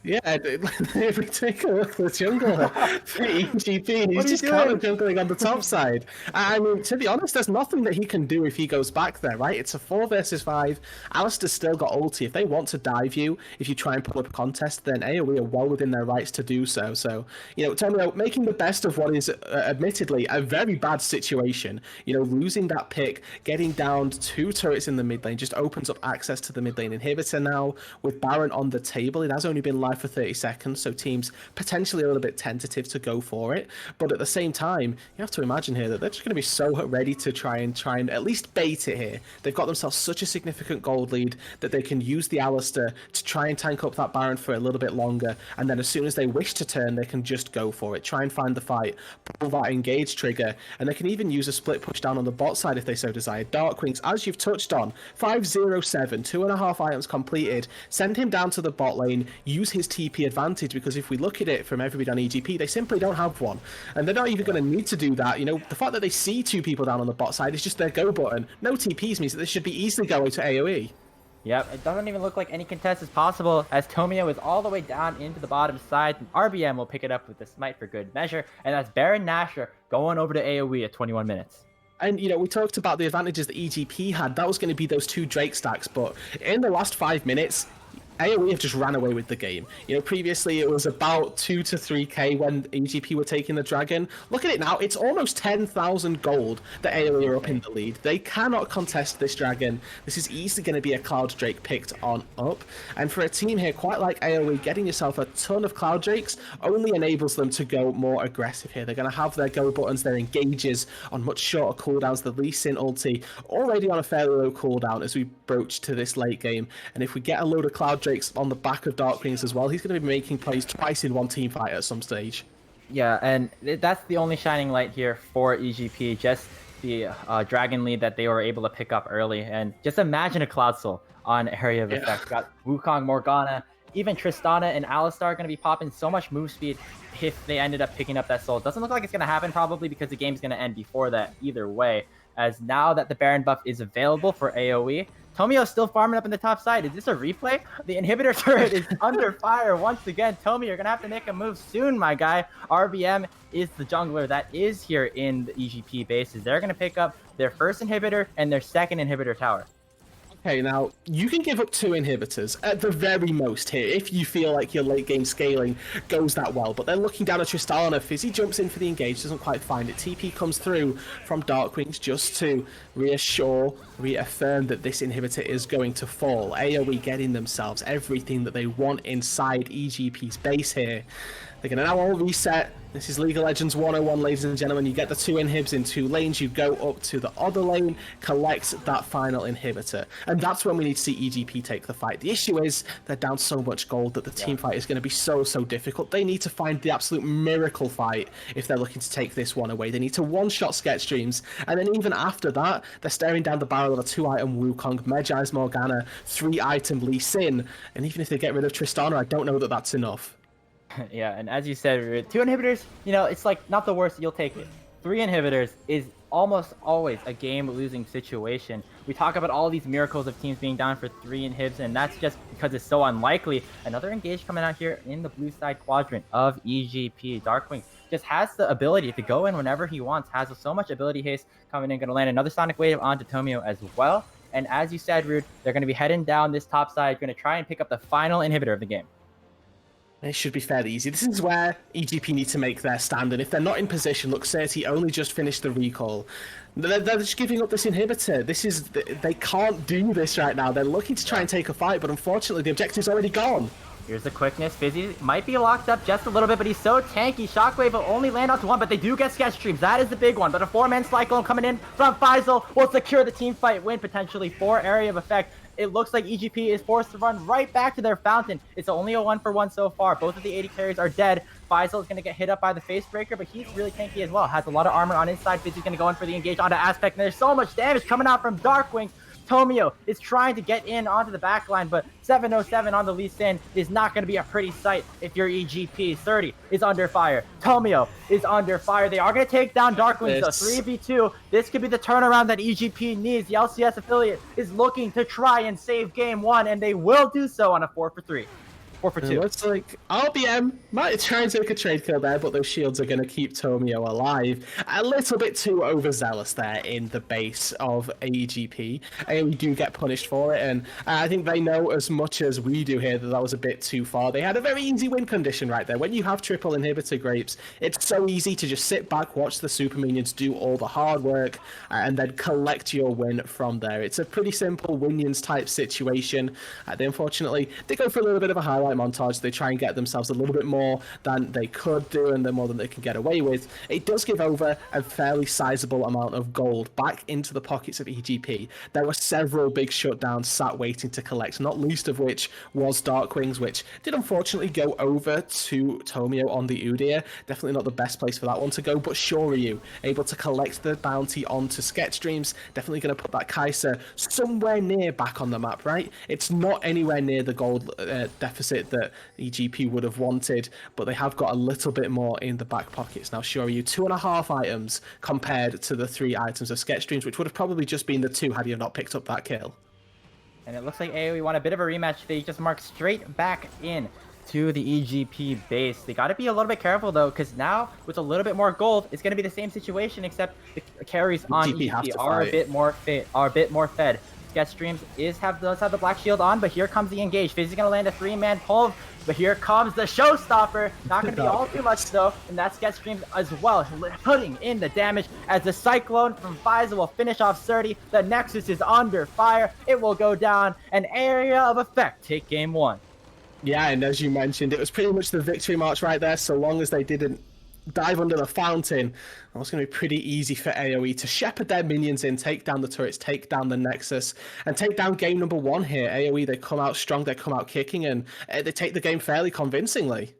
Yeah, if we take a look at the jungle for EGP, he's just kind of jungling on the top side. I mean, to be honest, there's nothing that he can do if he goes back there, right? It's a 4 versus 5. Alistair's still got ulti. If they want to dive you, if you try and pull up a contest, then AOE are well within their rights to do so. So, Tomio making the best of what is admittedly a very bad situation. Losing that pick, getting down 2 turrets in the mid lane just opens up access to the mid lane inhibitor now. With Baron on the table, it has only been live for 30 seconds, so teams potentially a little bit tentative to go for it. But at the same time, you have to imagine here that they're just going to be so ready to try and at least bait it here. They've got themselves such a significant gold lead that they can use the Alistair to try and tank up that Baron for a little bit longer, and then as soon as they wish to turn, they can just go for it, try and find the fight, pull that engage trigger, and they can even use a split push down on the bot side if they so desire. Darkwings, as you've touched on, 507, 2.5 items completed, send him down to the bot lane, use his TP advantage, because if we look at it from everybody on EGP, they simply don't have one, and they're not even going to need to do that. The fact that they see 2 people down on the bot side is just their go button. No TPs means that they should be easily going to AOE. Yep, it doesn't even look like any contest is possible, as Tomio is all the way down into the bottom side, and RBM will pick it up with the smite for good measure, and that's Baron Nashor going over to AOE at 21 minutes. And, we talked about the advantages that EGP had. That was going to be those 2 Drake stacks, but in the last 5 minutes, AOE have just ran away with the game. Previously it was about 2 to 3k when EGP were taking the dragon. Look at it now, it's almost 10,000 gold that AOE are up in the lead. They cannot contest this dragon. This is easily going to be a Cloud Drake picked on up. And for a team here, quite like AOE, getting yourself a ton of Cloud Drakes only enables them to go more aggressive here. They're going to have their go buttons, their engages on much shorter cooldowns. The Lee Sin ulti already on a fairly low cooldown as we broach to this late game. And if we get a load of Cloud Drakes on the back of Darkwings as well, he's going to be making plays twice in one team fight at some stage. Yeah, and that's the only shining light here for EGP, just the dragon lead that they were able to pick up early. And just imagine a Cloud Soul on Area of Effect. Got Wukong, Morgana, even Tristana and Alistar are going to be popping so much move speed if they ended up picking up that soul. Doesn't look like it's going to happen, probably because the game's going to end before that either way, as now that the Baron buff is available for AoE, Tomio's still farming up in the top side. Is this a replay? The inhibitor turret is under fire once again. Tomio, you're going to have to make a move soon, my guy. RBM is the jungler that is here in the EGP bases. They're going to pick up their first inhibitor and their second inhibitor tower. Okay, now, you can give up 2 inhibitors at the very most here if you feel like your late game scaling goes that well, but then looking down at Tristana, Fizzy jumps in for the engage, doesn't quite find it. TP comes through from Darkwings just to reaffirm that this inhibitor is going to fall. AoE getting themselves everything that they want inside EGP's base here. They're going to now all reset. This is League of Legends 101, ladies and gentlemen. You get the 2 inhibs in 2 lanes. You go up to the other lane, collect that final inhibitor. And that's when we need to see EGP take the fight. The issue is they're down so much gold that the team fight is going to be so difficult. They need to find the absolute miracle fight if they're looking to take this one away. They need to one-shot Sketchstreams. And then even after that, they're staring down the barrel of a 2-item Wukong, Medjai's Morgana, 3-item Lee Sin. And even if they get rid of Tristana, I don't know that that's enough. Yeah, and as you said, 2 inhibitors, it's like not the worst, you'll take it. 3 inhibitors is almost always a game-losing situation. We talk about all these miracles of teams being down for 3 inhibs, and that's just because it's so unlikely. Another engage coming out here in the blue side quadrant of EGP. Darkwing just has the ability to go in whenever he wants, has so much ability haste coming in, going to land another Sonic Wave onto Tomio as well. And as you said, Rude, they're going to be heading down this top side, going to try and pick up the final inhibitor of the game. It should be fairly easy. This is where EGP need to make their stand, and if they're not in position, look, Certi only just finished the recall. They're just giving up this inhibitor. They can't do this right now. They're looking to try and take a fight, but unfortunately the objective's already gone. Here's the quickness. Fizzy might be locked up just a little bit, but he's so tanky. Shockwave will only land onto 1, but they do get sketch streams. That is the big one. But a 4-man Cyclone coming in from Faisal will secure the team fight win, potentially for Area of Effect. It looks like EGP is forced to run right back to their fountain. It's only a 1-for-1 so far. Both of the 80 carries are dead. Faisal is going to get hit up by the face breaker, but he's really tanky as well. Has a lot of armor on his side. Fizzy's going to go in for the engage onto Aspect, and there's so much damage coming out from Darkwing. Tomio is trying to get in onto the back line, but 707 on the Lee Sin is not going to be a pretty sight if you're EGP. 30 is under fire. Tomio is under fire. They are going to take down Darkwings, though. 3v2. This could be the turnaround that EGP needs. The LCS affiliate is looking to try and save game 1, and they will do so on a 4-for-3. 4-for-2. It looks like RBM might try and take a trade kill there, but those shields are going to keep Tomio alive. A little bit too overzealous there in the base of AEGP. And we do get punished for it, and I think they know as much as we do here that was a bit too far. They had a very easy win condition right there. When you have triple inhibitor grapes, it's so easy to just sit back, watch the super minions do all the hard work, and then collect your win from there. It's a pretty simple Winions type situation. They unfortunately, they go for a little bit of a highlight montage. They try and get themselves a little bit more than they could do, and then more than they can get away with. It does give over a fairly sizable amount of gold back into the pockets of EGP. There were several big shutdowns sat waiting to collect, not least of which was Darkwings, which did unfortunately go over to Tomio on the Udyr. Definitely not the best place for that one to go, but Shoryu able to collect the bounty onto Sketch Dreams. Definitely going to put that Kai'Sa somewhere near back on the map, right? It's not anywhere near the gold deficit that EGP would have wanted, but they have got a little bit more in the back pockets. Now, Shoryu, 2.5 items compared to the 3 items of Sketch Dreams, which would have probably just been the 2 had you not picked up that kill. And it looks like AOE want a bit of a rematch. They just mark straight back in to the EGP base. They got to be a little bit careful, though, because now with a little bit more gold, it's going to be the same situation, except the carries on EGP are a bit more fed. Sketch Dreams does have the black shield on, but here comes the engage. Fizz is going to land a 3-man pull, but here comes the showstopper. Not going to be all too much, though, and that's Sketch Dreams as well, putting in the damage as the Cyclone from Pfizer will finish off 30. The Nexus is under fire. It will go down. An area of effect. Take game 1. Yeah, and as you mentioned, it was pretty much the victory march right there, so long as they didn't dive under the fountain. It was going to be pretty easy for AOE to shepherd their minions in, take down the turrets, take down the Nexus, and take down game number 1 here. AOE, they come out strong, they come out kicking, and they take the game fairly convincingly.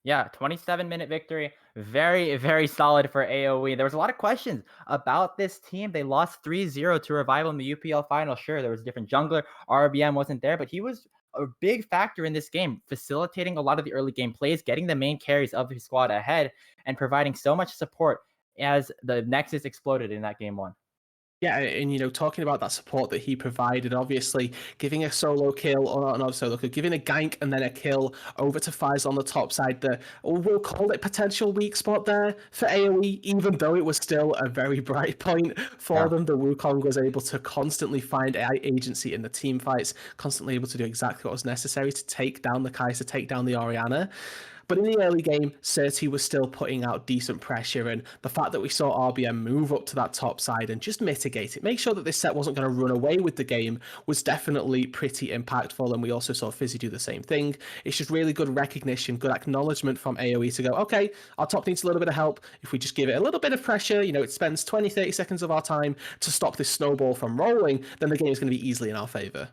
Yeah, 27-minute victory. Very, very solid for AOE. There was a lot of questions about this team. They lost 3-0 to Revival in the UPL final. Sure, there was a different jungler. RBM wasn't there, but he was a big factor in this game, facilitating a lot of the early game plays, getting the main carries of his squad ahead, and providing so much support as the Nexus exploded in that game 1. Yeah, and talking about that support that he provided, obviously giving a solo kill, or not a solo kill, giving a gank and then a kill over to Faiz on the top side, we'll call it potential weak spot there for AOE, even though it was still a very bright point for them. The Wukong was able to constantly find agency in the team fights, constantly able to do exactly what was necessary to take down the Kai'Sa, take down the Orianna. But in the early game, Certi was still putting out decent pressure, and the fact that we saw RBM move up to that top side and just mitigate it, make sure that this set wasn't going to run away with the game, was definitely pretty impactful, and we also saw Fizzy do the same thing. It's just really good recognition, good acknowledgement from AOE to go, okay, our top needs a little bit of help. If we just give it a little bit of pressure, it spends 20-30 seconds of our time to stop this snowball from rolling, then the game is going to be easily in our favor.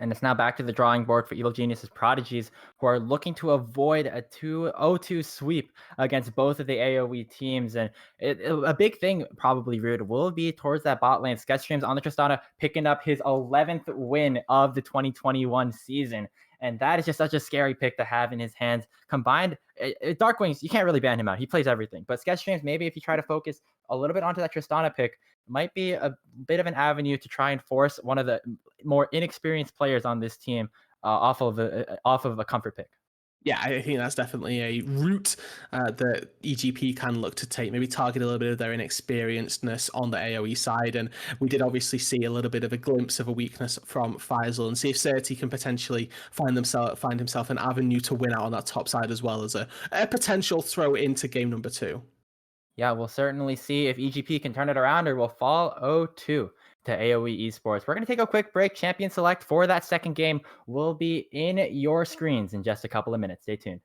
And it's now back to the drawing board for Evil Genius's Prodigies, who are looking to avoid a 2-0-2 sweep against both of the AOE teams. And a big thing, probably, Rude, will be towards that bot lane. Sketchstream's on the Tristana, picking up his 11th win of the 2021 season. And that is just such a scary pick to have in his hands. Combined, Darkwings, you can't really ban him out. He plays everything. But Sketchstreams, maybe if you try to focus a little bit onto that Tristana pick, might be a bit of an avenue to try and force one of the more inexperienced players on this team off of a comfort pick. Yeah, I think that's definitely a route that EGP can look to take, maybe target a little bit of their inexperiencedness on the AoE side. And we did obviously see a little bit of a glimpse of a weakness from Faisal, and see if Certi can potentially find himself an avenue to win out on that top side, as well as a potential throw into game number 2. Yeah, we'll certainly see if EGP can turn it around or will fall 0-2 to AOE Esports. We're going to take a quick break. Champion Select for that second game will be in your screens in just a couple of minutes. Stay tuned.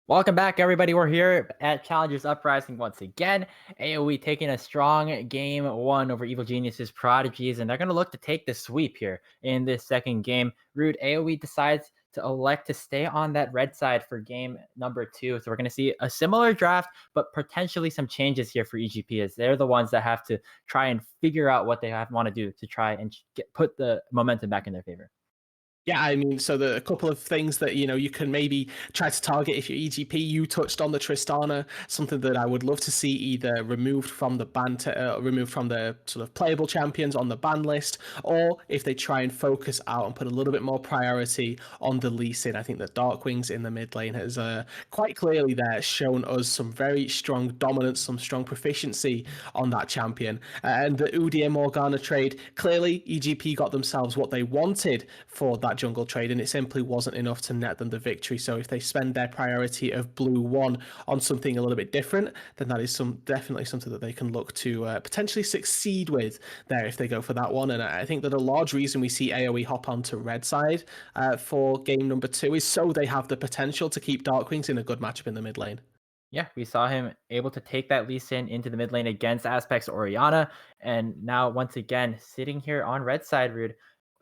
Welcome back, everybody. We're here at Challengers Uprising once again. AOE taking a strong game one over Evil Genius's Prodigies, and they're going to look to take the sweep here in this second game. Rude, AOE decides to elect to stay on that red side for game number two. So we're going to see a similar draft, but potentially some changes here for EGP, as they're the ones that have to try and figure out what they want to do to try and put the momentum back in their favor. Yeah, I mean, so a couple of things that you can maybe try to target if you're EGP. You touched on the Tristana, something that I would love to see either removed from the ban, removed from the sort of playable champions on the ban list, or if they try and focus out and put a little bit more priority on the Lee Sin. I think that Darkwings in the mid lane has quite clearly there shown us some very strong dominance, some strong proficiency on that champion. And the Udyr Morgana trade, clearly EGP got themselves what they wanted for that jungle trade, and it simply wasn't enough to net them the victory. So if they spend their priority of blue one on something a little bit different, then that is definitely something that they can look to potentially succeed with there if they go for that one. And I think that a large reason we see AOE hop onto red side for game number two is so they have the potential to keep Darkwings in a good matchup in the mid lane. Yeah, we saw him able to take that Lee Sin into the mid lane against Aspect's Orianna, and now once again sitting here on red side, Rude,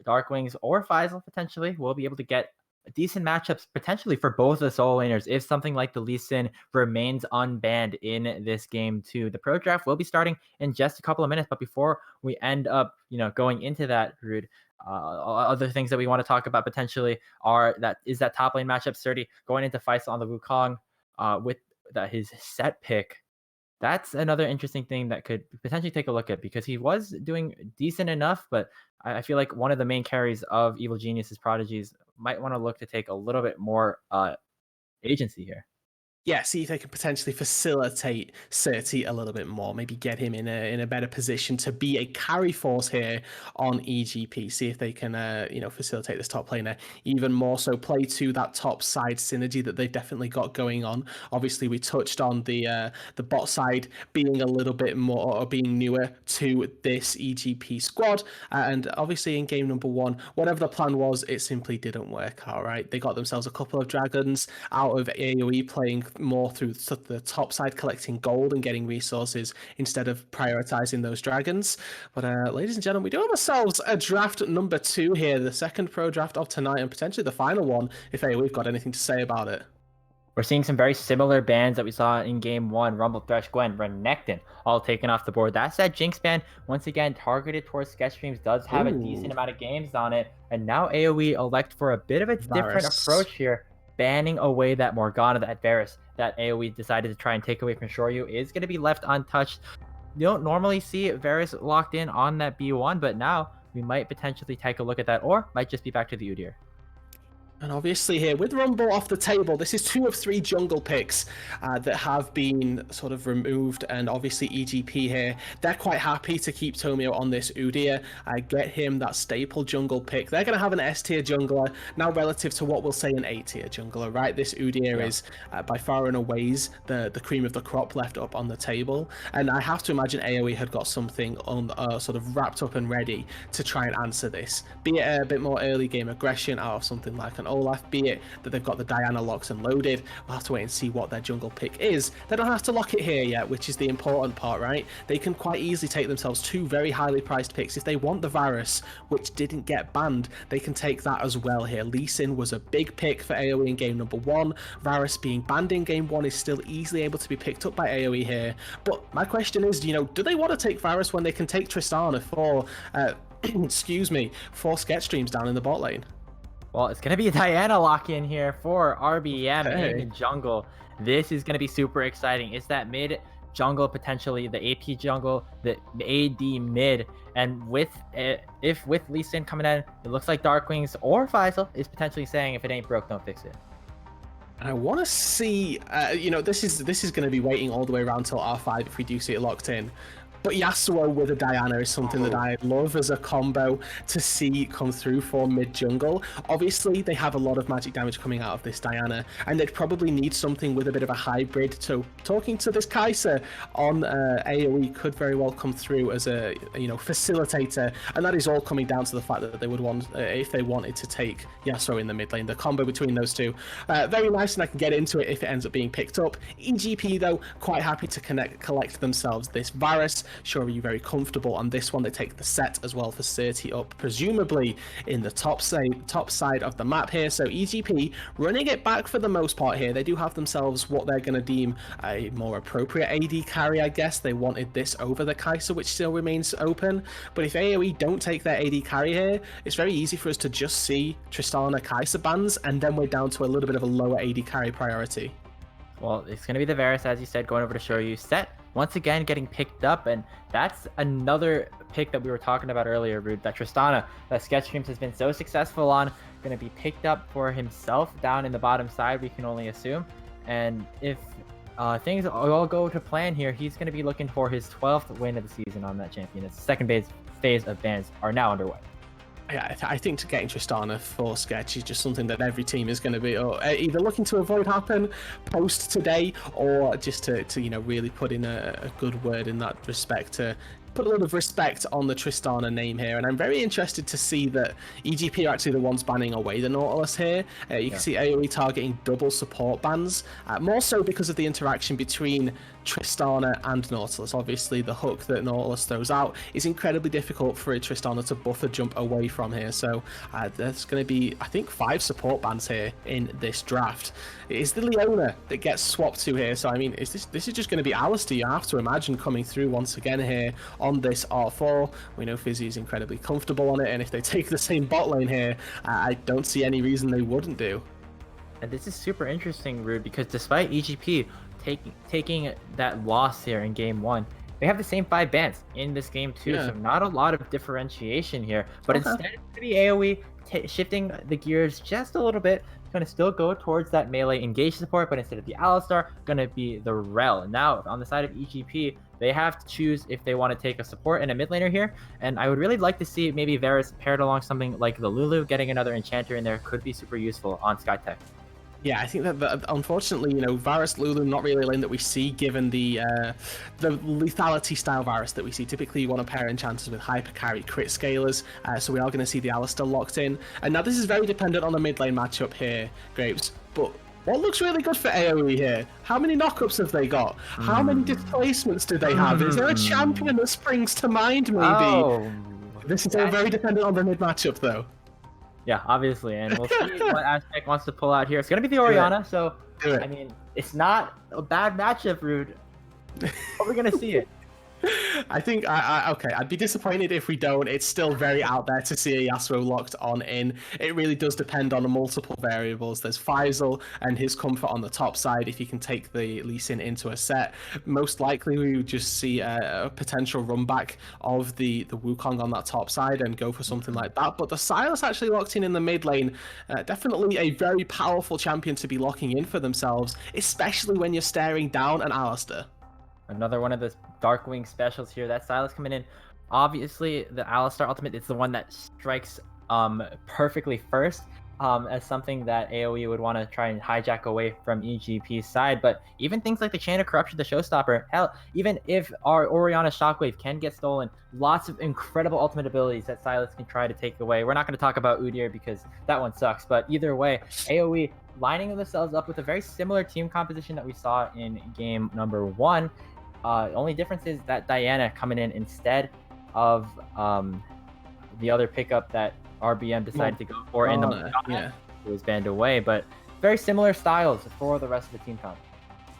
Darkwings or Faisal potentially will be able to get decent matchups potentially for both the solo laners if something like the Lee Sin remains unbanned in this game too. The pro draft will be starting in just a couple of minutes, but before we end up, going into that, Rude, other things that we want to talk about potentially are that top lane matchup 30 going into Faisal on the Wukong with that his set pick. That's another interesting thing that could potentially take a look at, because he was doing decent enough, but I feel like one of the main carries of Evil Genius's Prodigies might want to look to take a little bit more agency here. Yeah, see if they can potentially facilitate Certi a little bit more, maybe get him in a better position to be a carry force here on EGP. See if they can facilitate this top laner even more, so play to that top side synergy that they've definitely got going on. Obviously, we touched on the bot side being a little bit more, or being newer to this EGP squad, and obviously in game number one, whatever the plan was, it simply didn't work out. Right, they got themselves a couple of dragons out of AOE, playing more through the top side, collecting gold and getting resources instead of prioritizing those dragons. But ladies and gentlemen, we do have ourselves a draft number two here, the second pro draft of tonight, and potentially the final one if we've got anything to say about it. We're seeing some very similar bans that we saw in game one. Rumble, Thresh, Gwen, Renekton, all taken off the board. That said, Jinx ban, once again, targeted towards sketch streams, does have a decent amount of games on it. And now AoE elect for a bit of a different approach here, banning away that Morgana, that Varus, that AoE decided to try and take away from Shoryu is going to be left untouched. You don't normally see Varus locked in on that B1, but now we might potentially take a look at that, or might just be back to the Udyr. And obviously here, with Rumble off the table, this is 2 of 3 jungle picks that have been sort of removed. And obviously EGP here, they're quite happy to keep Tomio on this Udyr, get him that staple jungle pick. They're going to have an S tier jungler now relative to what we'll say an A tier jungler, right? This Udyr is by far and away the cream of the crop left up on the table. And I have to imagine AoE had got something on sort of wrapped up and ready to try and answer this. Be it a bit more early game aggression out of something like an Olaf, be it that they've got the Diana locks and loaded. We'll have to wait and see what their jungle pick is. They don't have to lock it here yet, which is the important part, right? They can quite easily take themselves 2 very highly priced picks. If they want the Varus, which didn't get banned, they can take that as well here. Lee Sin was a big pick for AoE in game number 1. Varus being banned in game 1 is still easily able to be picked up by AoE here. But my question is, do they want to take Varus when they can take Tristana for, excuse me, 4 sketch streams down in the bot lane? Well, it's going to be a Diana lock-in here for RBM in jungle. This is going to be super exciting. It's that mid jungle, potentially the AP jungle, the AD mid. And with Lee Sin coming in, it looks like Darkwings or Faisal is potentially saying, if it ain't broke, don't fix it. And I want to see, this is going to be waiting all the way around till R5 if we do see it locked in. But Yasuo with a Diana is something that I love as a combo to see come through for mid jungle. Obviously, they have a lot of magic damage coming out of this Diana, and they'd probably need something with a bit of a hybrid. So talking to this Kai'Sa on AOE could very well come through as a facilitator, and that is all coming down to the fact that they would want, if they wanted to take Yasuo in the mid lane, the combo between those two. Very nice, and I can get into it if it ends up being picked up. EGP though, quite happy to collect themselves this Varus. Sure, are you very comfortable on this one? They take the set as well for 30 up, presumably in the top side of the map here. So EGP running it back for the most part here. They do have themselves what they're going to deem a more appropriate AD carry, I guess. They wanted this over the Kai'Sa, which still remains open. But if AOE don't take their AD carry here, it's very easy for us to just see Tristana Kai'Sa bans, and then we're down to a little bit of a lower AD carry priority. Well, it's going to be the Varus, as you said, going over to show you. Set, once again, getting picked up, and that's another pick that we were talking about earlier, Rude, that Tristana, that Sketch Dreams has been so successful on, going to be picked up for himself down in the bottom side, we can only assume. And if things all go to plan here, he's going to be looking for his 12th win of the season on that champion. His second phase of bans are now underway. Yeah, I think getting Tristana for Sketch is just something that every team is going to be either looking to avoid happen post today, or just to really put in a good word in that respect, to put a lot of respect on the Tristana name here. And I'm very interested to see that EGP are actually the ones banning away the Nautilus here. You can see AOE targeting double support bans, more so because of the interaction between Tristana and Nautilus. Obviously, the hook that Nautilus throws out is incredibly difficult for Tristana to buffer jump away from here. So there's going to be, I think, 5 support bans here in this draft. It is the Leona that gets swapped to here. So I mean, this is just going to be Alistair, you have to imagine, coming through once again here on this R4. We know Fizzy is incredibly comfortable on it, and if they take the same bot lane here, I don't see any reason they wouldn't do. And this is super interesting, Rude, because despite EGP taking that loss here in game 1, they have the same 5 bans in this game too, so not a lot of differentiation here. But instead, it's going to be AOE shifting the gears just a little bit. Going to still go towards that melee engage support, but instead of the Alistar, going to be the Rel. Now, on the side of EGP, they have to choose if they want to take a support and a mid laner here, and I would really like to see maybe Varus paired along something like the Lulu. Getting another enchanter in there could be super useful on Skytech. Yeah, I think that unfortunately, Varus, Lulu, not really a lane that we see, given the lethality style Varus that we see. Typically, you want to pair enchanters with hyper carry crit scalers, so we are going to see the Alistar locked in. And now this is very dependent on the mid lane matchup here, Grapes. But what looks really good for AOE here? How many knockups have they got? How many displacements do they have? Is there a champion that springs to mind, maybe? Oh, this is all very dependent on the mid matchup, though. Yeah, obviously, and we'll see what Aztec wants to pull out here. It's going to be the Orianna, so, I mean, it's not a bad matchup, Rude. We're going to see it. I think, okay, I'd be disappointed if we don't. It's still very out there to see a Yasuo locked on in. It really does depend on multiple variables. There's Faisal and his comfort on the top side. If he can take the Lee Sin into a set, most likely we would just see a potential run back of the Wukong on that top side and go for something like that. But the Sylas actually locked in the mid lane. Definitely a very powerful champion to be locking in for themselves, especially when you're staring down an Alistar. Another one of the Darkwing specials here. That Sylas coming in. Obviously, the Alistar ultimate is the one that strikes perfectly first, as something that AOE would want to try and hijack away from EGP's side. But even things like the Chain of Corruption, the Showstopper, hell, even if our Orianna Shockwave can get stolen, lots of incredible ultimate abilities that Sylas can try to take away. We're not going to talk about Udyr because that one sucks, but either way, AOE lining themselves up with a very similar team composition that we saw in game number 1. Only difference is that Diana coming in instead of the other pickup that RBM decided to go for in the Madonna, who was banned away, but very similar styles for the rest of the team comp.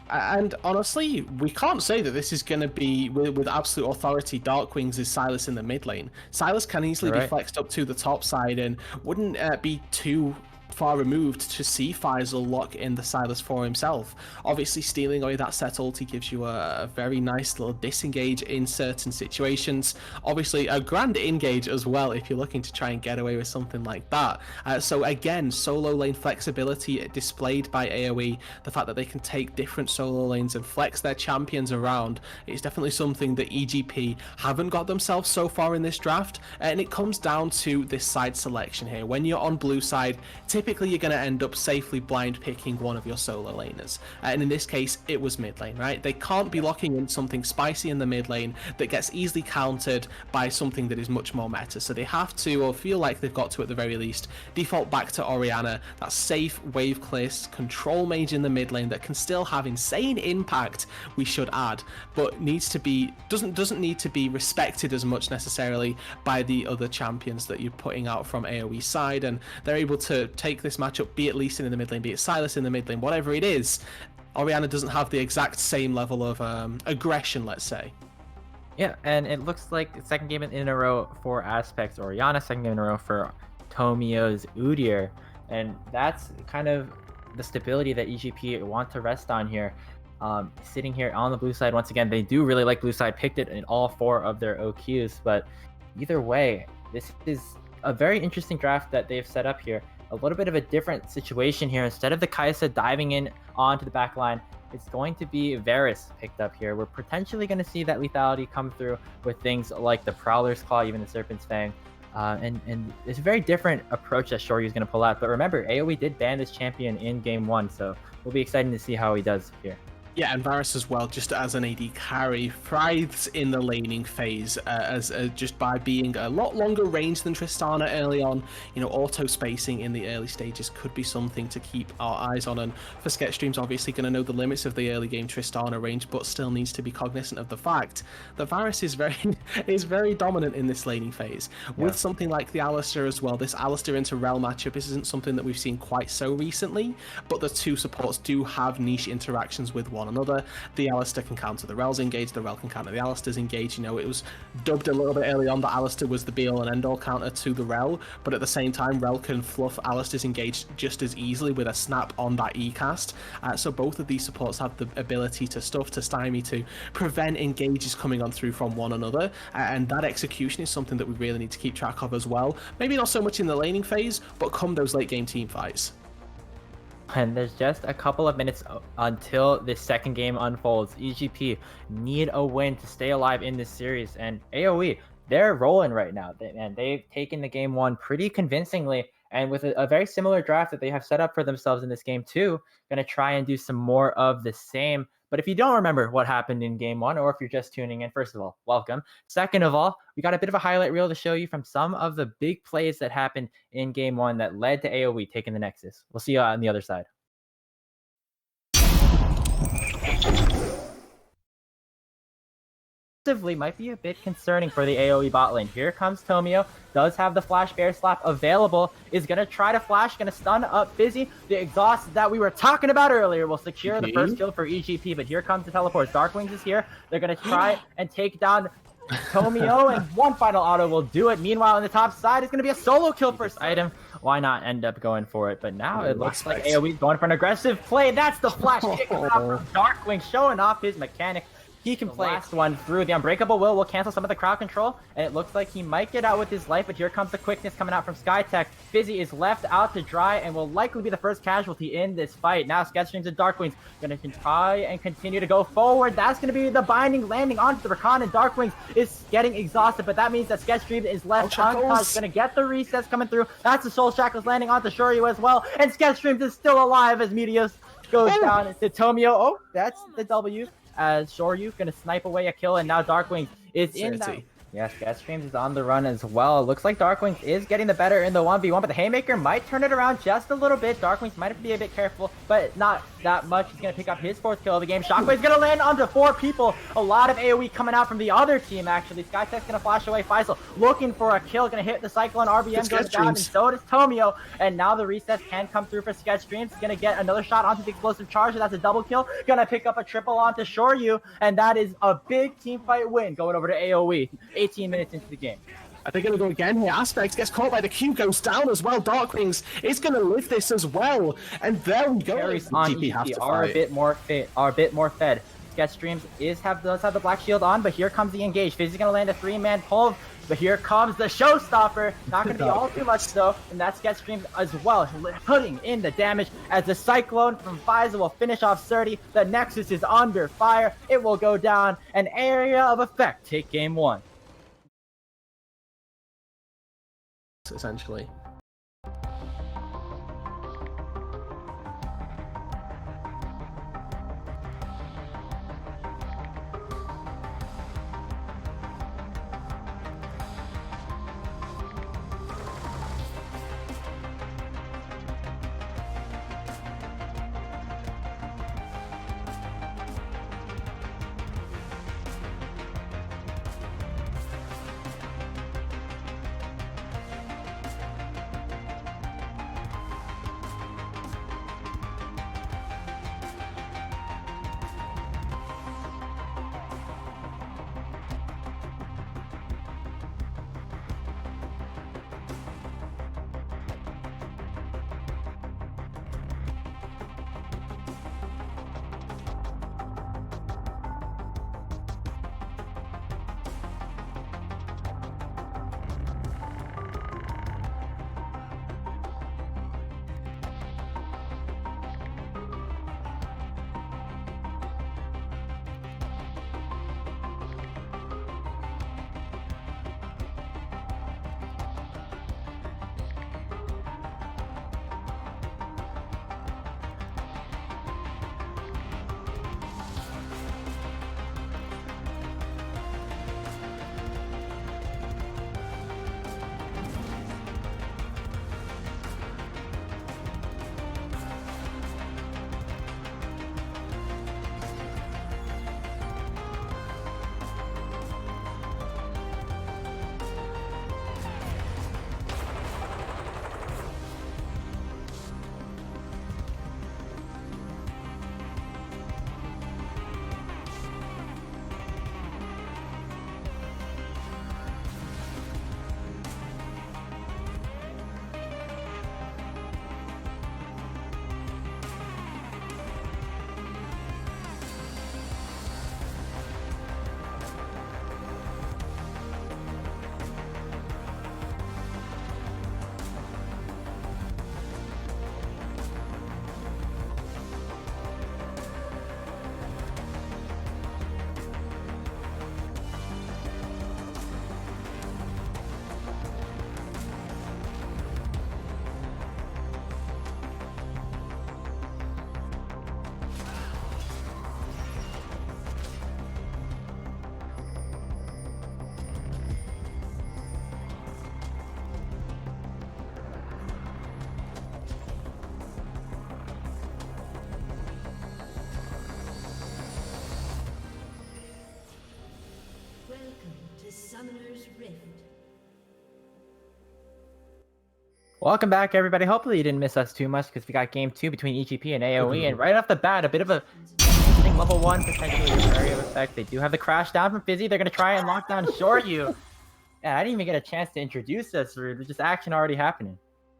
And honestly, we can't say that this is going to be, with absolute authority, Darkwing's is Sylas in the mid lane. Sylas can easily be flexed up to the top side and wouldn't be too far removed to see Faisal lock in the Silas for himself. Obviously, stealing away that set ulti gives you a very nice little disengage in certain situations. Obviously, a grand engage as well if you're looking to try and get away with something like that. So again, solo lane flexibility displayed by AOE, the fact that they can take different solo lanes and flex their champions around, is definitely something that EGP haven't got themselves so far in this draft. And it comes down to this side selection here. When you're on blue side, typically you're going to end up safely blind picking one of your solo laners, and in this case it was mid lane, right? They can't be locking in something spicy in the mid lane that gets easily countered by something that is much more meta, so they have to, or feel like they've got to at the very least, default back to Orianna, that safe wave clear control mage in the mid lane that can still have insane impact, we should add, but needs to be doesn't need to be respected as much necessarily by the other champions that you're putting out from AOE side, and they're able to take this matchup, be it Lee Sin in the mid lane, be it Silas in the mid lane, whatever it is. Orianna doesn't have the exact same level of aggression, let's say. Yeah, and it looks like second game in a row for Aspect's Orianna, second game in a row for Tomio's Udyr, and that's kind of the stability that EGP want to rest on here. Sitting here on the blue side, once again, they do really like blue side, picked it in all 4 of their OQs, but either way, this is a very interesting draft that they've set up here. A little bit of a different situation here. Instead of the Kai'Sa diving in onto the back line, it's going to be Varus picked up here. We're potentially going to see that lethality come through with things like the Prowler's Claw, even the Serpent's Fang. And it's a very different approach that Shoryu is going to pull out. But remember, AOE did ban this champion in game 1, so we'll be excited to see how he does here. Yeah, and Varus as well, just as an AD carry, thrives in the laning phase as just by being a lot longer range than Tristana early on. You know, auto spacing in the early stages could be something to keep our eyes on, and for Sketchstream's obviously going to know the limits of the early game Tristana range, but still needs to be cognizant of the fact that Varus is very dominant in this laning phase. Yeah. With something like the Alistar as well, this Alistar into Rel matchup isn't something that we've seen quite so recently, but the two supports do have niche interactions with one another. The Alistar can counter the Rel's engage, the Rel can counter the Alistar's engage. You know, it was dubbed a little bit early on that Alistar was the be-all and end-all counter to the Rel, but at the same time, Rel can fluff Alistar's engage just as easily with a snap on that E-cast. So both of these supports have the ability to stuff, to stymie, to prevent engages coming on through from one another, and that execution is something that we really need to keep track of as well. Maybe not so much in the laning phase, but come those late game team fights. And there's just a couple of minutes until this second game unfolds. EGP need a win to stay alive in this series, and AOE, they're rolling right now, and they've taken the game 1 pretty convincingly, and with a very similar draft that they have set up for themselves in this game 2, going to try and do some more of the same. But if you don't remember what happened in game 1, or if you're just tuning in, first of all, welcome. Second of all, we got a bit of a highlight reel to show you from some of the big plays that happened in game 1 that led to AOE taking the Nexus. We'll see you on the other side. Might be a bit concerning for the AOE bot lane. Here comes Tomio, does have the flash bear slap available, is going to try to flash, going to stun up Fizzy. The exhaust that we were talking about earlier will secure the first kill for EGP, but here comes the teleport. Darkwings is here. They're going to try and take down Tomio, and one final auto will do it. Meanwhile, on the top side, it's going to be a solo kill first item. Why not end up going for it? But now it looks like AOE's going for an aggressive play. That's the flash kick out from Darkwing, showing off his mechanic. He can play last one through. The Unbreakable will cancel some of the crowd control, and it looks like he might get out with his life, but here comes the quickness coming out from Skytech. Fizzy is left out to dry and will likely be the first casualty in this fight. Now Sketchstreams and Darkwings going to try and continue to go forward. That's going to be the binding landing onto the Rakan, and Darkwings is getting exhausted, but that means that Sketchstreams is left untouched. Going to get the recess coming through. That's the Soul Shackles landing onto Shoryu as well, and Sketchstreams is still alive as Meteos goes down to Tomio. Oh, that's the W. As Shoryu gonna snipe away a kill, and now Darkwing is in that. Yes, Sketchstreams is on the run as well. It looks like Darkwing is getting the better in the 1v1, but the Haymaker might turn it around just a little bit. Darkwing might have to be a bit careful, but not that much. He's going to pick up his 4th kill of the game. Shockwave's going to land onto 4 people. A lot of AoE coming out from the other team, actually. Skytech's going to flash away. Faisal looking for a kill. Going to hit the Cyclone. RBM goes down, and so does Tomio. And now the reset can come through for Sketchstreams. He's going to get another shot onto the explosive charge. That's a double kill. Going to pick up a triple onto Shoryu, and that is a big team fight win going over to AoE. 18 minutes into the game. Are they going to go again here? Aspect gets caught by the Q, goes down as well. Darkwings is going to live this as well. And there we go. Carries on EGP are a bit more fed. Sketchstreams does have the black shield on, but here comes the engage. Fizzy's going to land a 3-man pull, but here comes the showstopper. Not going to be all too much though, and that's Sketchstreams as well, putting in the damage as the Cyclone from Pfizer will finish off Surdy. The Nexus is under fire. It will go down. An area of effect. Take game 1. Essentially. Welcome back, everybody. Hopefully you didn't miss us too much because we got game 2 between EGP and AOE, and right off the bat, a bit of a level 1 potentially area of effect. They do have the crash down from Fizzy. They're gonna try and lock down Shoryu. Yeah, I didn't even get a chance to introduce us. There's just action already happening.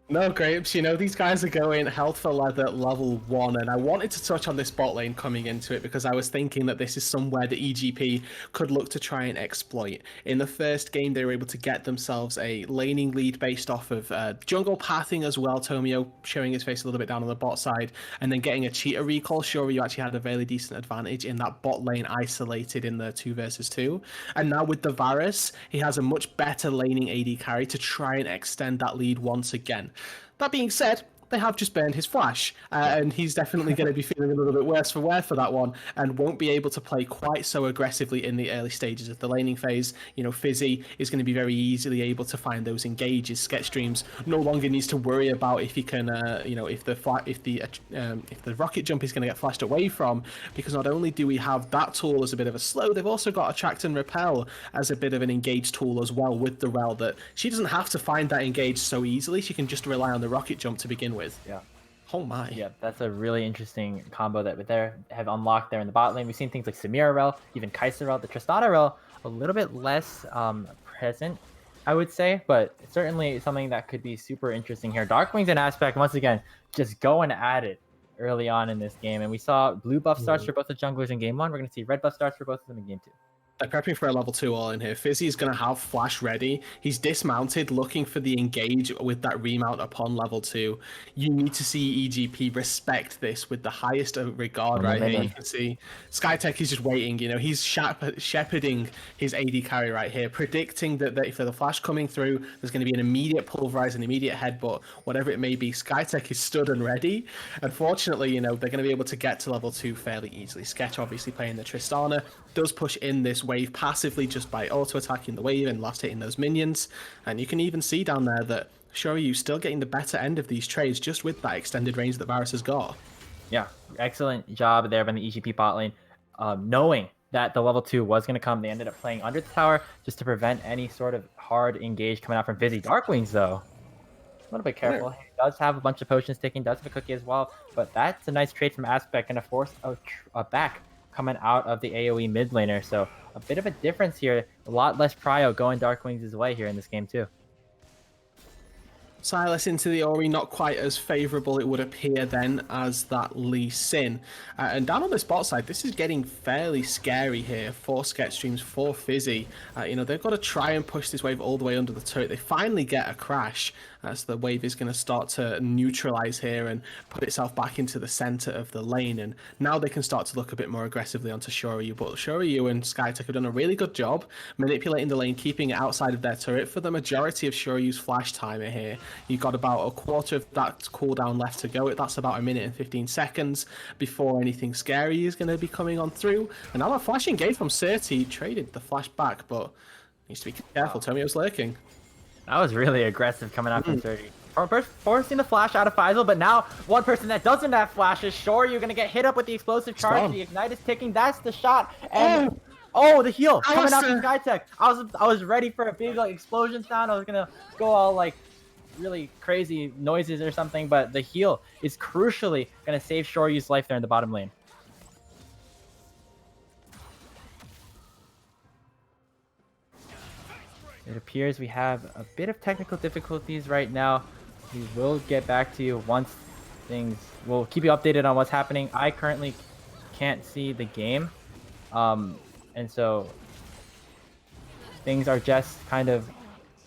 No, Grapes, you know, these guys are going health for leather level 1, and I wanted to touch on this bot lane coming into it because I was thinking that this is somewhere the EGP could look to try and exploit. In the first game, they were able to get themselves a laning lead based off of jungle pathing as well, Tomio showing his face a little bit down on the bot side, and then getting a cheater recall. Sure, you actually had a very decent advantage in that bot lane isolated in the 2 versus 2. And now with the Varus, he has a much better laning AD carry to try and extend that lead once again. That being said, they have just burned his flash, and he's definitely going to be feeling a little bit worse for wear for that one, and won't be able to play quite so aggressively in the early stages of the laning phase. You know, Fizzy is going to be very easily able to find those engages. Sketchstreams no longer needs to worry about if he can, you know, if the rocket jump is going to get flashed away from, because not only do we have that tool as a bit of a slow, they've also got Attract and Repel as a bit of an engage tool as well with the Rel, that she doesn't have to find that engage so easily. She can just rely on the rocket jump to begin with. Yeah. Oh my. Yeah, that's a really interesting combo that they have unlocked there in the bot lane. We've seen things like Samira Rel, even Kaiser Rel, the Tristana Rel, a little bit less present I would say, but certainly something that could be super interesting here. Darkwings and Aspect, once again, just going at it early on in this game. And we saw blue buff starts for both the junglers in game 1. We're going to see red buff starts for both of them in game 2. They're prepping for a level 2 all in here. Fizzy is going to have Flash ready. He's dismounted, looking for the engage with that remount upon level 2. You need to see EGP respect this with the highest of regard right here. You can see Skytech is just waiting. You know, he's shepherding his AD carry right here, predicting that if the Flash coming through, there's going to be an immediate pulverize, an immediate headbutt, whatever it may be. Skytech is stood and ready. Unfortunately, you know, they're going to be able to get to level 2 fairly easily. Sketch obviously playing the Tristana, does push in this wave passively just by auto-attacking the wave and last hitting those minions. And you can even see down there that Shoryu still getting the better end of these trades just with that extended range that Varus has got. Yeah, excellent job there by the EGP bot lane. Knowing that the level 2 was going to come, they ended up playing under the tower just to prevent any sort of hard engage coming out from Fizzy. Darkwings, though, a little bit careful. He does have a bunch of potions taking, does have a cookie as well, but that's a nice trade from Aspect, going to force a back coming out of the AOE mid laner. So a bit of a difference here. A lot less prio going Darkwings' way here in this game too. Sylas into the Ori, not quite as favourable it would appear then as that Lee Sin. And down on this bot side, this is getting fairly scary here for Sketch Streams, for Fizzy. You know, they've got to try and push this wave all the way under the turret. They finally get a crash, so the wave is going to start to neutralise here and put itself back into the centre of the lane. And now they can start to look a bit more aggressively onto Shoryu. But Shoryu and Skytech have done a really good job manipulating the lane, keeping it outside of their turret for the majority of Shoryu's flash timer here. You've got about a quarter of that cooldown left to go. That's about 1 minute and 15 seconds before anything scary is going to be coming on through. And now that flash engage from Surti traded the flash back, but needs to be careful. Tomio's lurking. That was really aggressive coming out from Surti. Forcing the flash out of Faisal, but now one person that doesn't have flash is Sure. You're going to get hit up with the explosive charge. The Ignite is ticking. That's the shot. And oh, the heal coming out from Skytech. I was ready for a big like explosion sound. I was going to go all like really crazy noises or something, but the heal is crucially going to save Shoryu's life there in the bottom lane. It appears we have a bit of technical difficulties right now. We will get back to you once we'll keep you updated on what's happening. I currently can't see the game, and so things are just kind of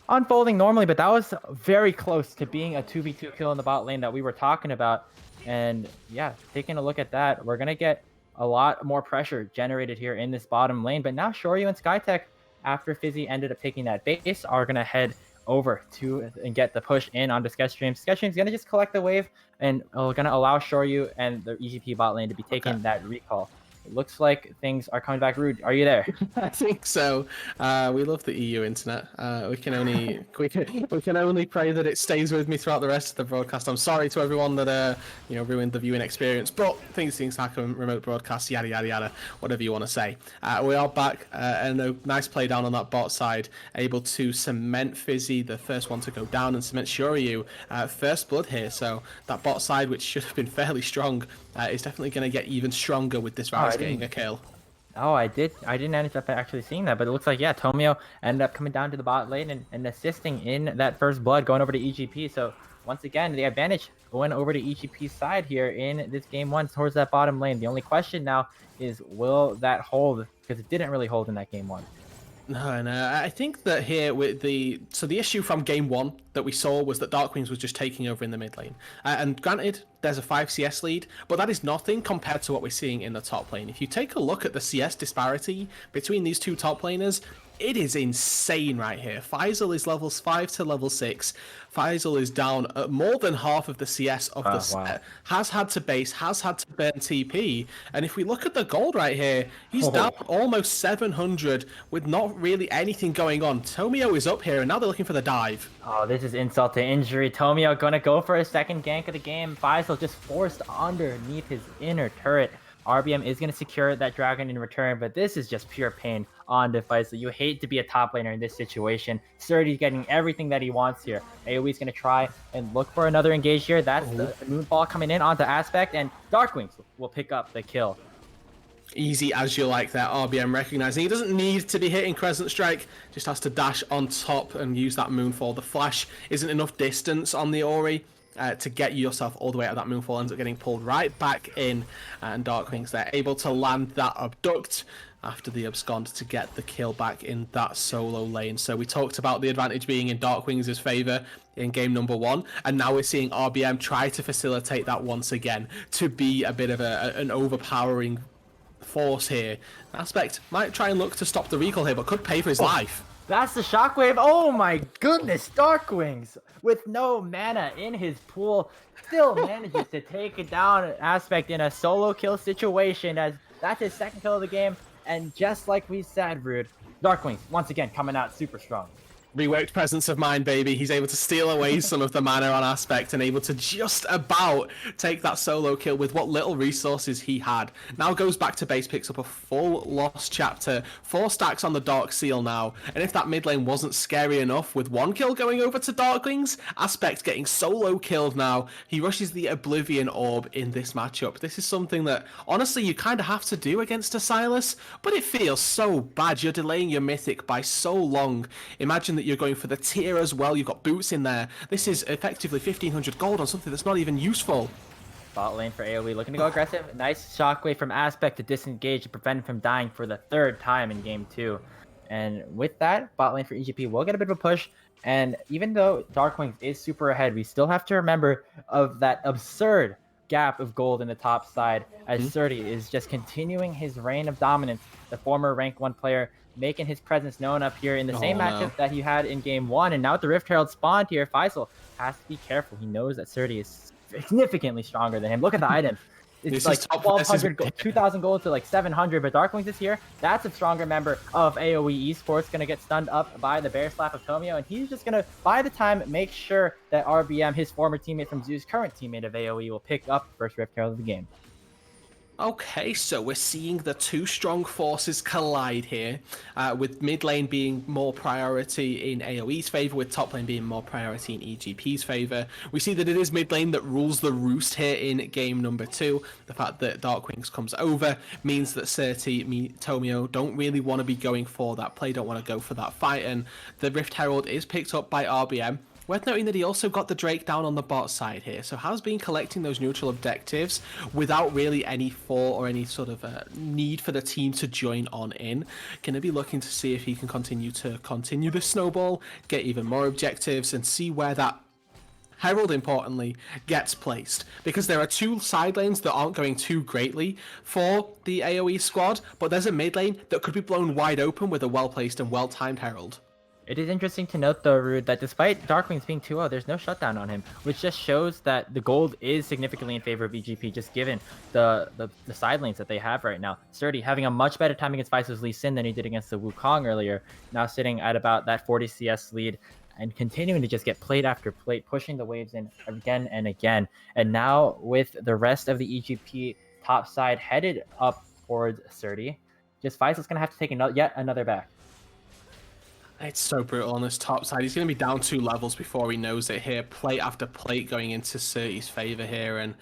unfolding normally, but that was very close to being a 2v2 kill in the bot lane that we were talking about. And yeah, taking a look at that, we're going to get a lot more pressure generated here in this bottom lane. But now Shoryu and Skytech, after Fizzy ended up taking that base, are going to head over to and get the push in onto Sketchstream. Sketchstream's going to just collect the wave and going to allow Shoryu and the EGP bot lane to be taking that recall. It looks like things are coming back. Rude, are you there? I think so. We love the EU internet. We can only pray that it stays with me throughout the rest of the broadcast. I'm sorry to everyone that ruined the viewing experience, but things happen. Remote broadcast, yada yada yada, whatever you want to say. We are back, and a nice play down on that bot side, able to cement Fizzy, the first one to go down, and cement Shoryu first blood here. So that bot side, which should have been fairly strong, is definitely going to get even stronger with this Varus getting a kill. Oh, I didn't end up actually seeing that, but it looks like, yeah, Tomio ended up coming down to the bot lane and assisting in that first blood, going over to EGP. So once again, the advantage going over to EGP's side here in this game 1 towards that bottom lane. The only question now is, will that hold? Because it didn't really hold in that game 1. No, I think that here with the issue from game 1 that we saw was that Darkwings was just taking over in the mid lane. And granted, there's a 5 CS lead, but that is nothing compared to what we're seeing in the top lane. If you take a look at the CS disparity between these two top laners, it is insane right here. Faisal is levels 5 to level 6. Faisal is down at more than half of the CS of the set. Has had to base, has had to burn TP. And if we look at the gold right here, he's down almost 700 with not really anything going on. Tomio is up here, and now they're looking for the dive. Oh, this is insult to injury. Tomio gonna go for a second gank of the game. Faisal just forced underneath his inner turret. RBM is going to secure that dragon in return, but this is just pure pain on Faisal. You hate to be a top laner in this situation. Surti's getting everything that he wants here. AoE is going to try and look for another engage here. That's the Moonfall coming in onto Aspect, and Darkwings will pick up the kill. Easy as you like there, RBM recognizing he doesn't need to be hitting Crescent Strike, just has to dash on top and use that Moonfall. The flash isn't enough distance on the Ori to get yourself all the way out of that Moonfall, ends up getting pulled right back in, and Darkwings there able to land that Abduct after the abscond to get the kill back in that solo lane. So we talked about the advantage being in Darkwings' favour in game number 1, and now we're seeing RBM try to facilitate that once again to be a bit of an overpowering force here. Aspect might try and look to stop the recall here, but could pay for his life. That's the shockwave. Oh my goodness, Darkwings with no mana in his pool still manages to take it down Aspect in a solo kill situation, as that's his second kill of the game. And just like we said, Rude, Darkwings once again coming out super strong. Reworked presence of mind, baby. He's able to steal away some of the mana on Aspect and able to just about take that solo kill with what little resources he had. Now goes back to base, picks up a full lost chapter, 4 stacks on the Dark Seal now. And if that mid lane wasn't scary enough with 1 kill going over to Darklings, Aspect getting solo killed now. He rushes the Oblivion Orb in this matchup. This is something that honestly you kind of have to do against a Sylas, but it feels so bad. You're delaying your mythic by so long. Imagine that you're going for the tier as well. You've got boots in there. This is effectively 1500 gold on something that's not even useful. Bot lane for AOE looking to go aggressive. Nice shockwave from Aspect to disengage and prevent him from dying for the 3rd time in game 2. And with that, bot lane for EGP will get a bit of a push. And even though Darkwings is super ahead, we still have to remember of that absurd gap of gold in the top side, as Surdy is just continuing his reign of dominance, the former rank 1 player, making his presence known up here in the same matchup that he had in game 1. And now with the Rift Herald spawned here, Faisal has to be careful. He knows that Surdy is significantly stronger than him. Look at the items. It's like 1,200 gold, 2,000 gold to like 700, but Darkwings is here. That's a stronger member of AOE Esports, going to get stunned up by the Bear Slap of Tomio, and he's just going to, by the time, make sure that RBM, his former teammate from Zeus, current teammate of AOE, will pick up the first Rift Herald of the game. Okay, so we're seeing the 2 strong forces collide here, with mid lane being more priority in AoE's favour, with top lane being more priority in EGP's favour. We see that it is mid lane that rules the roost here in game number 2. The fact that Darkwings comes over means that Surty, Tomio don't really want to be going for that play, don't want to go for that fight, and the Rift Herald is picked up by RBM. Worth noting that he also got the Drake down on the bot side here, so has been collecting those neutral objectives without really any thought or any sort of need for the team to join on in. Gonna be looking to see if he can continue the snowball, get even more objectives, and see where that Herald, importantly, gets placed, because there are 2 side lanes that aren't going too greatly for the AoE squad, but there's a mid lane that could be blown wide open with a well-placed and well-timed Herald. It is interesting to note, though, Rude, that despite Darkwings being 2-0, there's no shutdown on him, which just shows that the gold is significantly in favor of EGP, just given the side lanes that they have right now. Sturdy having a much better time against Vice's Lee Sin than he did against the Wukong earlier, now sitting at about that 40 CS lead, and continuing to just get plate after plate, pushing the waves in again and again. And now with the rest of the EGP top side headed up towards Sturdy, just Vice's going to have to take yet another back. It's so brutal on this top side. He's going to be down 2 levels before he knows it here. Plate after plate going into Surty's favour here. And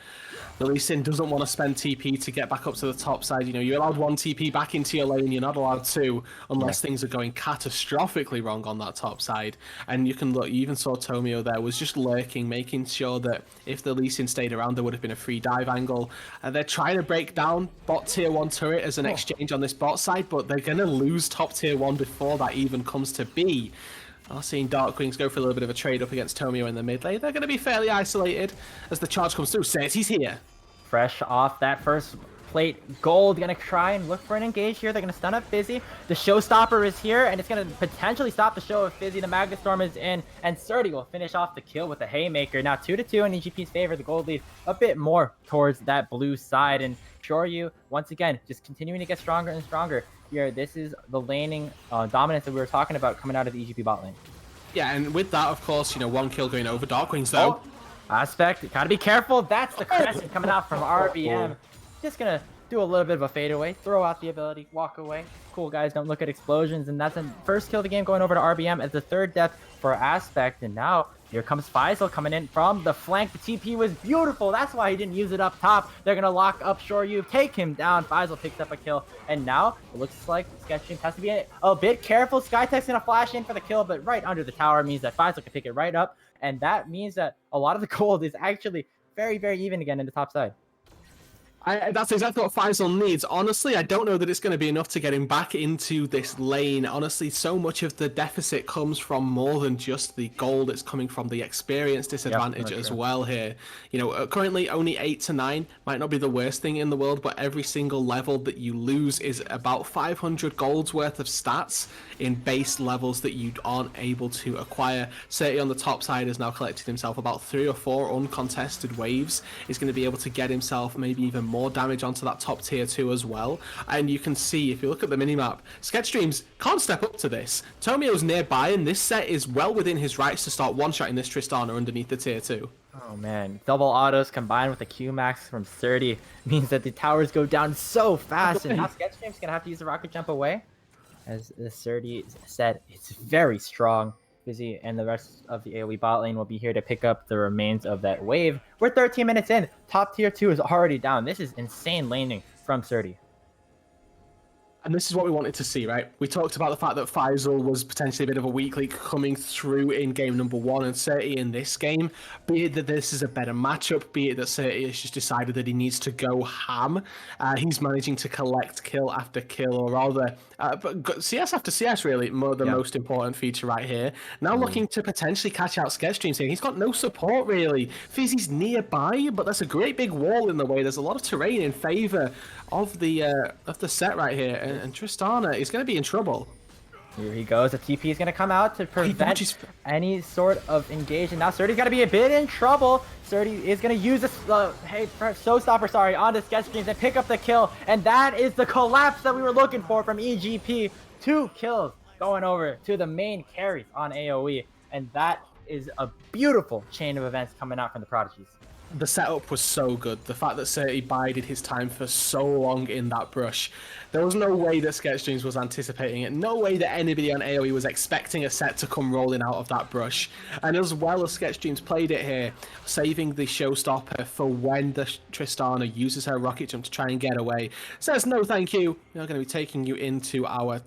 the Lee Sin doesn't want to spend TP to get back up to the top side. You know, you're allowed 1 TP back into your lane. You're not allowed 2 unless things are going catastrophically wrong on that top side. And you can look, you even saw Tomio there was just lurking, making sure that if the Lee Sin stayed around, there would have been a free dive angle. And they're trying to break down bot tier 1 turret as an exchange on this bot side, but they're going to lose top tier 1 before that even comes to be. I've seen Darkwings go for a little bit of a trade up against Tomio in the mid lane. They're going to be fairly isolated as the charge comes through. He's here. Fresh off that first plate, Gold gonna try and look for an engage here. They're gonna stun up Fizzy. The Showstopper is here, and it's gonna potentially stop the show of Fizzy. The Magnet Storm is in, and Surdy will finish off the kill with the Haymaker. Now 2-2 in EGP's favor. The Gold lead a bit more towards that blue side, and Shoryu once again just continuing to get stronger and stronger here. This is the laning dominance that we were talking about coming out of the EGP bot lane. Yeah, and with that, of course, you know, 1 kill going over Darkwings though. Aspect, gotta be careful. That's the crescent coming out from RBM. Just gonna do a little bit of a fadeaway, throw out the ability, walk away. Cool, guys, don't look at explosions. And that's the first kill of the game going over to RBM as the 3rd death for Aspect. And now Here comes Faisal coming in from the flank. The TP was beautiful. That's why he didn't use it up top. They're going to lock up Shoryu, take him down. Faisal picks up a kill. And now it looks like Sketch has to be a bit careful. Skytech's going to flash in for the kill, but right under the tower means that Faisal can pick it right up. And that means that a lot of the gold is actually very, very even again in the top side. That's exactly what Faisal needs. Honestly, I don't know that it's going to be enough to get him back into this lane. Honestly, so much of the deficit comes from more than just the gold. It's coming from the experience disadvantage as well here. You know, currently only 8 to 9 might not be the worst thing in the world, but every single level that you lose is about 500 gold's worth of stats in base levels that you aren't able to acquire. Certainly on the top side has now collected himself about 3 or 4 uncontested waves. He's going to be able to get himself maybe even more damage onto that top tier 2 as well. And you can see, if you look at the minimap, Sketchstreams can't step up to this. Tomio's nearby, and this set is well within his rights to start one-shotting this Tristana underneath the tier 2. Oh man, double autos combined with a Q max from 30 means that the towers go down so fast, and now Sketchstream's gonna have to use the rocket jump away. As the 30 said, it's very strong. Busy and the rest of the AOE bot lane will be here to pick up the remains of that wave. We're 13 minutes in. Top tier 2 is already down. This is insane laning from 30. And this is what we wanted to see, right? We talked about the fact that Faisal was potentially a bit of a weak link coming through in game number 1, and Serti in this game. Be it that this is a better matchup, be it that Serti has just decided that he needs to go ham. He's managing to collect kill after kill, or rather, but CS after CS really, the most important feature right here. Now looking to potentially catch out Sketchstreams here. He's got no support really. Fizzy's nearby, but there's a great big wall in the way. There's a lot of terrain in favor of the set right here, and Tristana is going to be in trouble. Here he goes. The TP is going to come out to prevent any sort of engagement. Now Serti's got to be a bit in trouble. Serti is going to use this showstopper, on the Sketchstreams and pick up the kill. And that is the collapse that we were looking for from EGP. 2 kills going over to the main carries on AOE. And that is a beautiful chain of events coming out from the Prodigies. The setup was so good. The fact that Serti bided his time for so long in that brush. There was no way that Sketchstreams was anticipating it. No way that anybody on AOE was expecting a set to come rolling out of that brush. And as well as Sketchstreams played it here, saving the showstopper for when the Tristana uses her rocket jump to try and get away. Says, no thank you. We're going to be taking you into our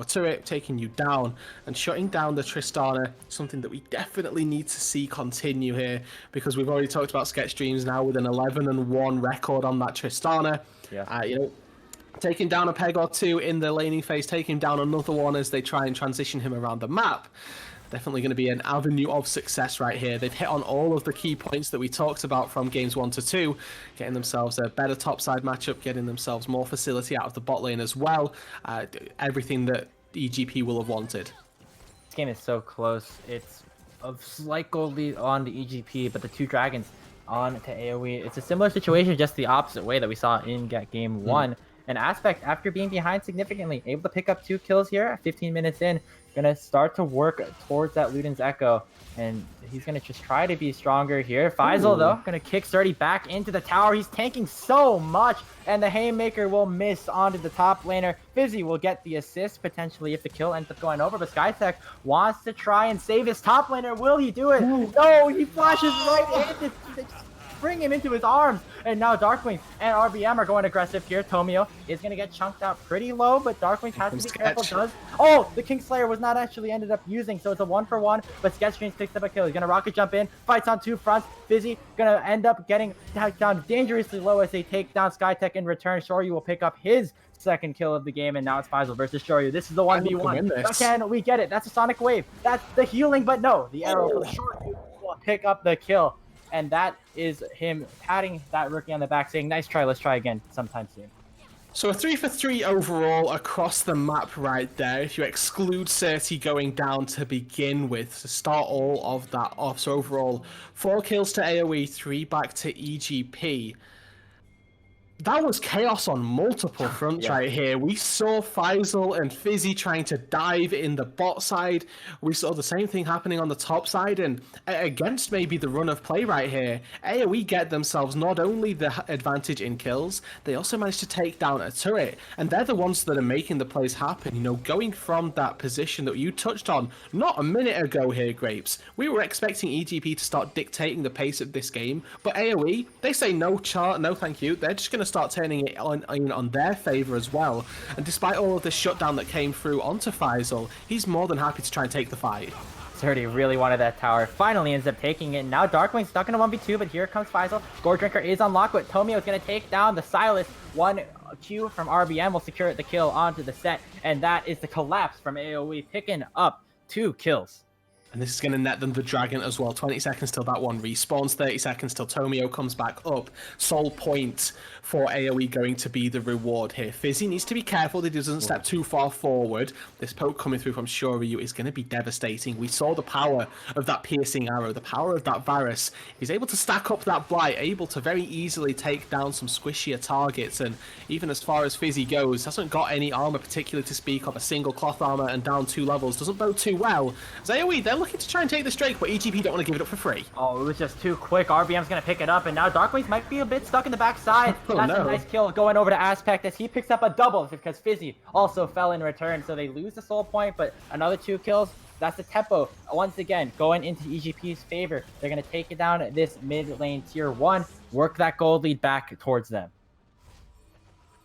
turret, taking you down, and shutting down the Tristana. Something that we definitely need to see continue here, because we've already talked about Sketchstreams now with an 11-1 record on that Tristana. Taking down a peg or 2 in the laning phase, taking down another one as they try and transition him around the map. Definitely going to be an avenue of success right here. They've hit on all of the key points that we talked about from games 1 to 2, getting themselves a better topside matchup, getting themselves more facility out of the bot lane as well. Everything that EGP will have wanted. This game is so close. It's a slight gold lead on the EGP, but the 2 dragons on to AOE. It's a similar situation, just the opposite way that we saw in game 1. And Aspect, after being behind significantly, able to pick up 2 kills here, 15 minutes in, gonna start to work towards that Luden's Echo, and he's gonna just try to be stronger here. Faisal, though, gonna kick Serti back into the tower. He's tanking so much, and the Haymaker will miss onto the top laner. Fizzy will get the assist, potentially, if the kill ends up going over, but Skytech wants to try and save his top laner. Will he do it? No, he flashes right in to bring him into his arms, and now Darkwing and RBM are going aggressive here. Tomio is going to get chunked out pretty low, but Darkwing has to be careful. The Kingslayer was not actually ended up using, so it's a 1-for-1, but Sketchstreams picks up a kill. He's going to rocket jump in, fights on 2 fronts. Fizzy going to end up getting down dangerously low as they take down Skytech in return. Shoryu will pick up his 2nd kill of the game, and now it's Faisal versus Shoryu. This is the 1v1. Can we get it? That's a Sonic Wave. That's the healing, but no. The arrow for Shoryu will pick up the kill. And that is him patting that rookie on the back, saying, nice try, let's try again sometime soon. So a 3-for-3 overall across the map right there, if you exclude Serti going down to begin with, to start all of that off. So overall, 4 kills to AOE, 3 back to EGP. That was chaos on multiple fronts right here. We saw Faisal and Fizzy trying to dive in the bot side. We saw the same thing happening on the top side, and against maybe the run of play right here, AOE get themselves not only the advantage in kills, they also managed to take down a turret, and they're the ones that are making the plays happen. You know, going from that position that you touched on not a minute ago here, Grapes. We were expecting EGP to start dictating the pace of this game, but AOE, they say no chart, no thank you. They're just going to start turning it on their favor as well. And despite all of the shutdown that came through onto Faisal, he's more than happy to try and take the fight. Surdy really wanted that tower. Finally ends up taking it. Now Darkwing's stuck in a 1v2, but here comes Faisal. Score Drinker is on lock, but Tomio is going to take down the Silas. 1Q from RBM will secure the kill onto the set, and that is the collapse from AOE, picking up 2 kills. And this is going to net them the Dragon as well. 20 seconds till that one respawns, 30 seconds till Tomio comes back up. Soul point for AoE going to be the reward here. Fizzy needs to be careful that he doesn't step too far forward. This poke coming through from Shoryu is going to be devastating. We saw the power of that piercing arrow, the power of that Varus. He's able to stack up that Blight, able to very easily take down some squishier targets. And even as far as Fizzy goes, hasn't got any armor particularly to speak of. A single cloth armor and down 2 levels doesn't bode too well. As AoE, they're looking to try and take this Drake, but EGP don't want to give it up for free. Oh, it was just too quick. RBM's going to pick it up, and now Darkwings might be a bit stuck in the backside. That's a nice kill going over to Aspect as he picks up a double because Fizzy also fell in return. So they lose the soul point, but another 2 kills. That's the tempo once again going into EGP's favor. They're going to take it down this mid lane tier 1, work that gold lead back towards them.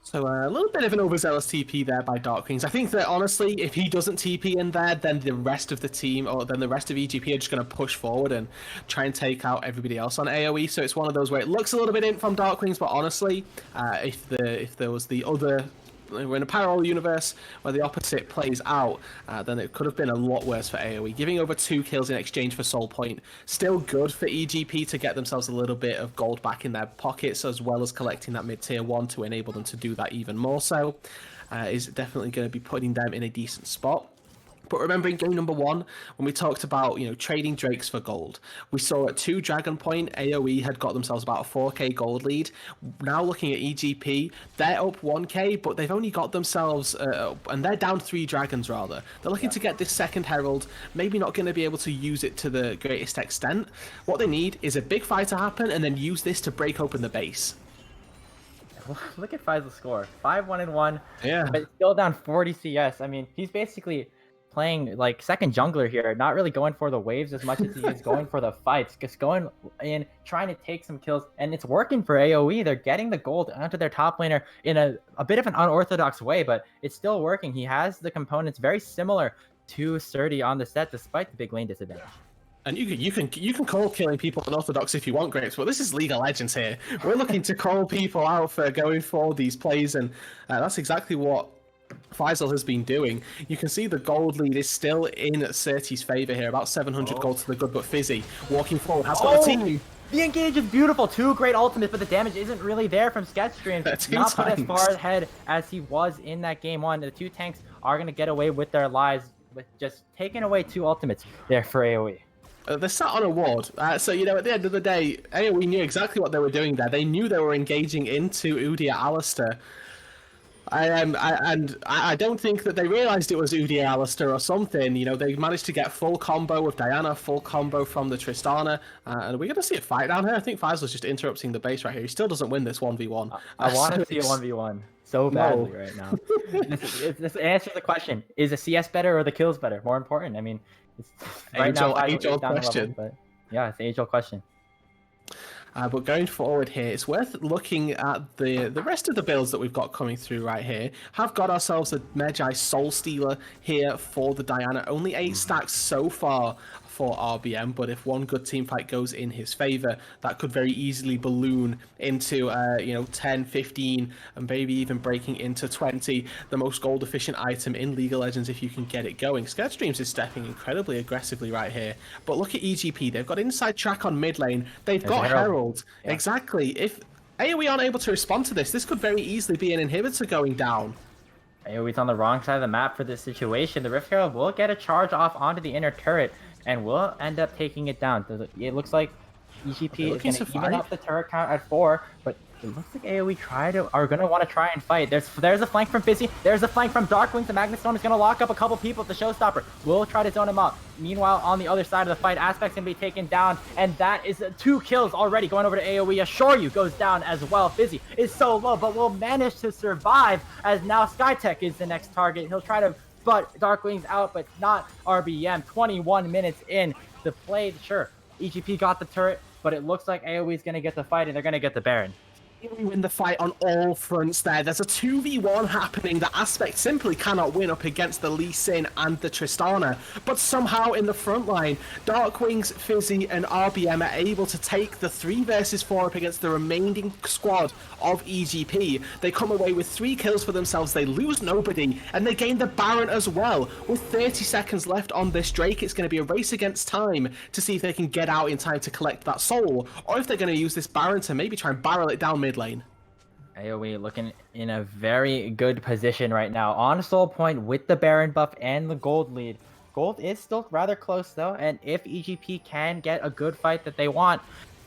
So a little bit of an overzealous TP there by Darkwings. I think that honestly, if he doesn't TP in there, then the rest of the team, or then the rest of EGP are just going to push forward and try and take out everybody else on AoE. So it's one of those where it looks a little bit in from Darkwings, but honestly, if there was the other, we're in a parallel universe where the opposite plays out, then it could have been a lot worse for AoE. Giving over 2 kills in exchange for Soul Point, still good for EGP to get themselves a little bit of gold back in their pockets, as well as collecting that mid-tier 1 to enable them to do that even more so. Is definitely going to be putting them in a decent spot. But remember in game number 1, when we talked about, you know, trading Drakes for gold, we saw at 2 Dragon Point, AoE had got themselves about a 4k gold lead. Now looking at EGP, they're up 1k, but they've only got themselves, and they're down 3 dragons rather. They're looking to get this second Herald, maybe not going to be able to use it to the greatest extent. What they need is a big fight to happen, and then use this to break open the base. Look at Faisal's score, 5-1-1, yeah, but still down 40 CS. I mean, he's basically playing like second jungler here, not really going for the waves as much as he is going for the fights, just going in, trying to take some kills, and it's working for AoE. They're getting the gold onto their top laner in a bit of an unorthodox way, but it's still working. He has the components very similar to Surdy on the set, despite the big lane disadvantage. And you can call killing people unorthodox if you want, Grapes, but this is League of Legends here. We're looking to call people out for going for these plays, and that's exactly what Faisal has been doing. You can see the gold lead is still in Surty's favor here, about 700 gold to the good, but Fizzy walking forward has got a team. The engage is beautiful, 2 great ultimates, but the damage isn't really there from Sketchstream. Not put as far ahead as he was in that game 1. The 2 tanks are going to get away with their lives with just taking away 2 ultimates there for AoE. They're sat on a ward, so you know at the end of the day, AoE knew exactly what they were doing there. They knew they were engaging into Udyr Alistair. And I don't think that they realised it was Udyr Alistair or something. You know, they managed to get full combo with Diana, full combo from the Tristana, and we're going to see a fight down here. I think Faisal's just interrupting the base right here. He still doesn't win this 1v1. I want to see a 1v1 so badly right now. This answers the question, is the CS better or the kills better? More important, I mean, it's right now age-old question. Level, but yeah, it's an age-old question. But going forward here, it's worth looking at the rest of the builds that we've got coming through right here. Have got ourselves a Magi Soul Stealer here for the Diana. Only 8 stacks so far for RBM, but if one good team fight goes in his favor, that could very easily balloon into 10, 15, and maybe even breaking into 20. The most gold efficient item in League of Legends if you can get it going. Scaredstreams is stepping incredibly aggressively right here, but look at EGP. They've got inside track on mid lane. They've got Herald. Yeah. Exactly. If AoE aren't able to respond to this, this could very easily be an inhibitor going down. AoE's on the wrong side of the map for this situation. The Rift Herald will get a charge off onto the inner turret, and we'll end up taking it down. It looks like EGP is going to even up the turret count at 4, but It looks like AoE are gonna want to try and fight. There's a flank from Fizzy. There's a flank from Darkwings. The Magnet Storm is gonna lock up a couple people at the Showstopper. We'll try to zone him out. Meanwhile, on the other side of the fight, Aspect's gonna be taken down, and that is 2 kills already going over to AoE. Assure You goes down as well. Fizzy is so low, but will manage to survive as now Skytech is the next target. He'll try to butt Darkwings out, but not RBM. 21 minutes in the play. Sure, EGP got the turret, but it looks like AoE is gonna get the fight, and they're gonna get the Baron. We win the fight on all fronts there. There's a 2v1 happening that Aspect simply cannot win up against the Lee Sin and the Tristana. But somehow in the front line, Darkwings, Fizzy and RBM are able to take the 3 versus 4 up against the remaining squad of EGP. They come away with 3 kills for themselves, they lose nobody, and they gain the Baron as well. With 30 seconds left on this Drake, it's going to be a race against time to see if they can get out in time to collect that soul, or if they're going to use this Baron to maybe try and barrel it down mid lane. AoE looking in a very good position right now. On soul point with the Baron buff and the gold lead. Gold is still rather close though, and if EGP can get a good fight that they want,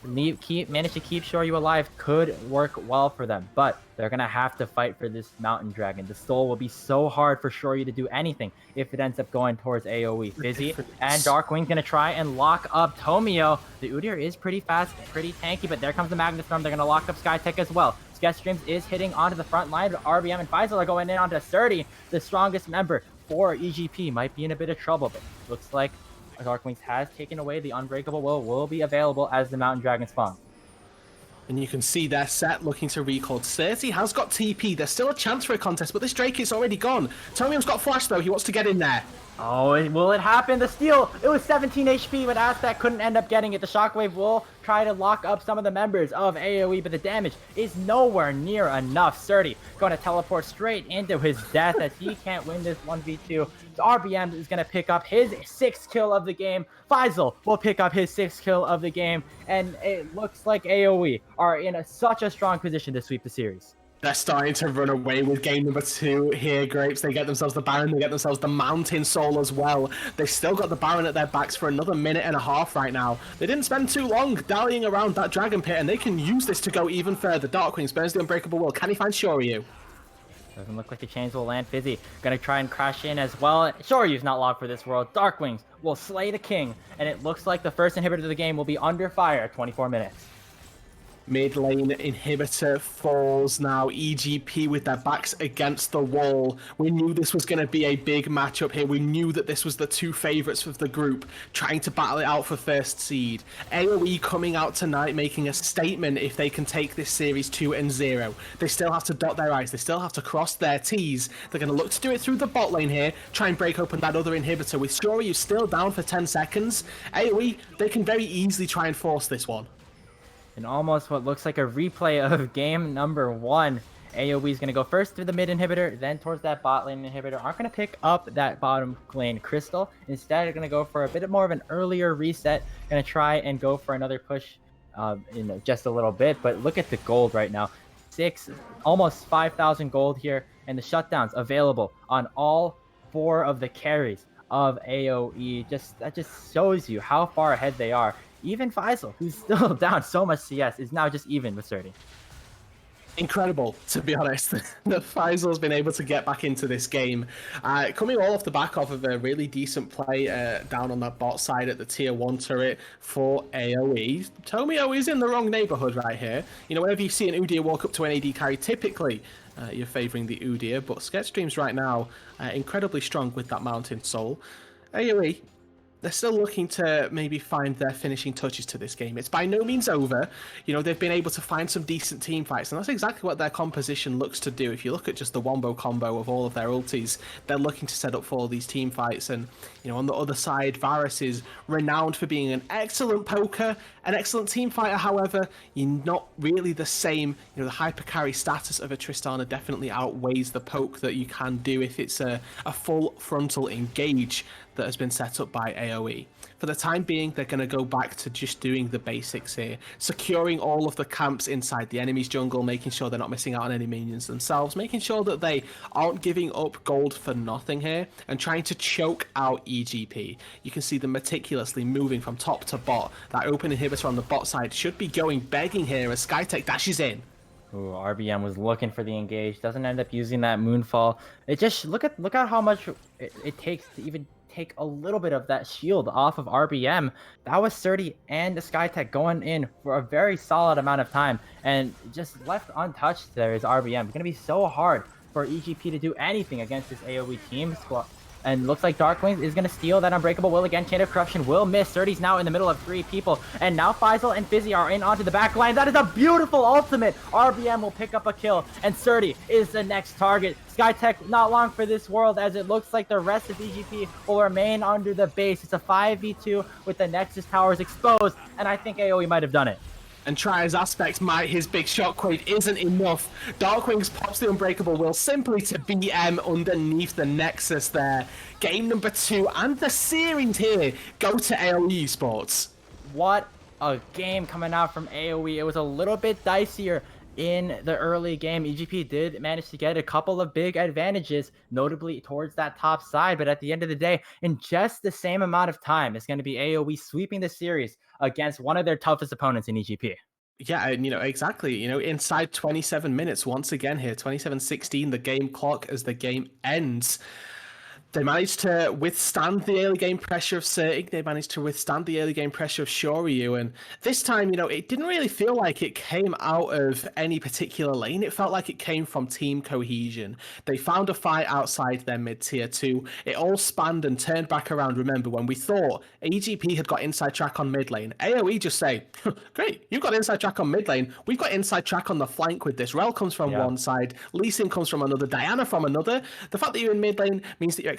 manage to keep Shoryu alive could work well for them. But they're gonna have to fight for this Mountain Dragon. The soul will be so hard for Shoryu to do anything if it ends up going towards AoE. Fizzy and Darkwing's gonna try and lock up Tomio. The Udyr is pretty fast, pretty tanky, but there comes the Magnet Storm. They're gonna lock up Skytech as well. Sketchstreams is hitting onto the front line, but RBM and Faisal are going in onto 30. The strongest member for EGP might be in a bit of trouble, but looks like Darkwings has taken away the Unbreakable will be available as the Mountain Dragon spawn. And you can see their set looking to recall. 30 has got TP. There's still a chance for a contest, but this Drake is already gone. Tomio's got flash though. He wants to get in there. Oh, will it happen? The steal! It was 17 HP, but Aspect couldn't end up getting it. The Shockwave will try to lock up some of the members of AoE, but the damage is nowhere near enough. Surdy going to teleport straight into his death as he can't win this 1v2. So RBM is going to pick up his 6th kill of the game. Faisal will pick up his 6th kill of the game, and it looks like AoE are in such a strong position to sweep the series. They're starting to run away with game number 2 here, Grapes. They get themselves the Baron, they get themselves the Mountain Soul as well. They've still got the Baron at their backs for another minute and a half right now. They didn't spend too long dallying around that Dragon Pit, and they can use this to go even further. Darkwings burns the Unbreakable Will. Can he find Shoryu? Doesn't look like the chains will land. Fizzy gonna try and crash in as well. Shoryu's not locked for this world. Darkwings will slay the king, and it looks like the first inhibitor of the game will be under fire at 24 minutes. Mid lane inhibitor falls now. EGP with their backs against the wall. We knew this was going to be a big matchup here. We knew that this was the 2 favorites of the group trying to battle it out for first seed. AoE coming out tonight making a statement if they can take this series 2-0. They still have to dot their I's. They still have to cross their T's. They're going to look to do it through the bot lane here. Try and break open that other inhibitor. With Shoryu still down for 10 seconds. AoE, they can very easily try and force this one. And almost what looks like a replay of game number 1. AoE is going to go first to the mid inhibitor, then towards that bot lane inhibitor. Aren't going to pick up that bottom lane crystal. Instead, they're going to go for a bit more of an earlier reset. Going to try and go for another push in just a little bit. But look at the gold right now. Almost 5,000 gold here. And the shutdowns available on all 4 of the carries of AoE. That just shows you how far ahead they are. Even Faisal, who's still down so much CS, is now just even with 30. Incredible, to be honest, that Faisal's been able to get back into this game. Coming all off the back of a really decent play down on that bot side at the tier 1 turret for AoE. Tomio is in the wrong neighborhood right here. You know, whenever you see an Udyr walk up to an AD carry, typically you're favoring the Udyr, but Sketchstreams right now incredibly strong with that Mountain Soul. AoE, they're still looking to maybe find their finishing touches to this game. It's by no means over. You know, they've been able to find some decent team fights, and that's exactly what their composition looks to do. If you look at just the wombo combo of all of their ultis, they're looking to set up for all these team fights. And, you know, on the other side, Varus is renowned for being an excellent poker, an excellent team fighter. However, you're not really the same. You know, the hyper carry status of a Tristana definitely outweighs the poke that you can do if it's a full frontal engage that has been set up by AoE. For the time being, they're going to go back to just doing the basics here, securing all of the camps inside the enemy's jungle, making sure they're not missing out on any minions themselves, making sure that they aren't giving up gold for nothing here, and trying to choke out EGP. You can see them meticulously moving from top to bot. That open inhibitor on the bot side should be going begging here as Skytech dashes in. Ooh, RBM was looking for the engage, doesn't end up using that moonfall. It just look at how much it takes to even take a little bit of that shield off of RBM. That was 30 and the Skytech going in for a very solid amount of time, and just left untouched there is RBM. It's gonna be so hard for EGP to do anything against this AOE team squad. And looks like Darkwing is going to steal that Unbreakable Will again. Chain of Corruption will miss. 30's now in the middle of 3 people. And now Faisal and Fizzy are in onto the back line. That is a beautiful ultimate. RBM will pick up a kill. And 30 is the next target. Skytech not long for this world, as it looks like the rest of EGP will remain under the base. It's a 5v2 with the Nexus towers exposed. And I think AOE might have done it. And Try's aspect his big shockwave isn't enough. Darkwings pops the Unbreakable Will simply to BM underneath the Nexus there. Game number 2 and the series here go to AOE Esports. What a game coming out from AOE. It was a little bit dicier in the early game. EGP did manage to get a couple of big advantages, notably towards that top side. But at the end of the day, in just the same amount of time, it's going to be AOE sweeping the series against one of their toughest opponents in EGP. Yeah, and exactly. Inside 27 minutes, once again here, 27-16, the game clock as the game ends. They managed to withstand the early game pressure of Certig. They managed to withstand the early game pressure of Shoryu. And this time, it didn't really feel like it came out of any particular lane. It felt like it came from team cohesion. They found a fight outside their mid-tier 2. It all spanned and turned back around. Remember, when we thought EGP had got inside track on mid lane, AOE just say, great, you've got inside track on mid lane. We've got inside track on the flank with this. Rel comes from one side, Lee Sin comes from another, Diana from another. The fact that you're in mid lane means that you're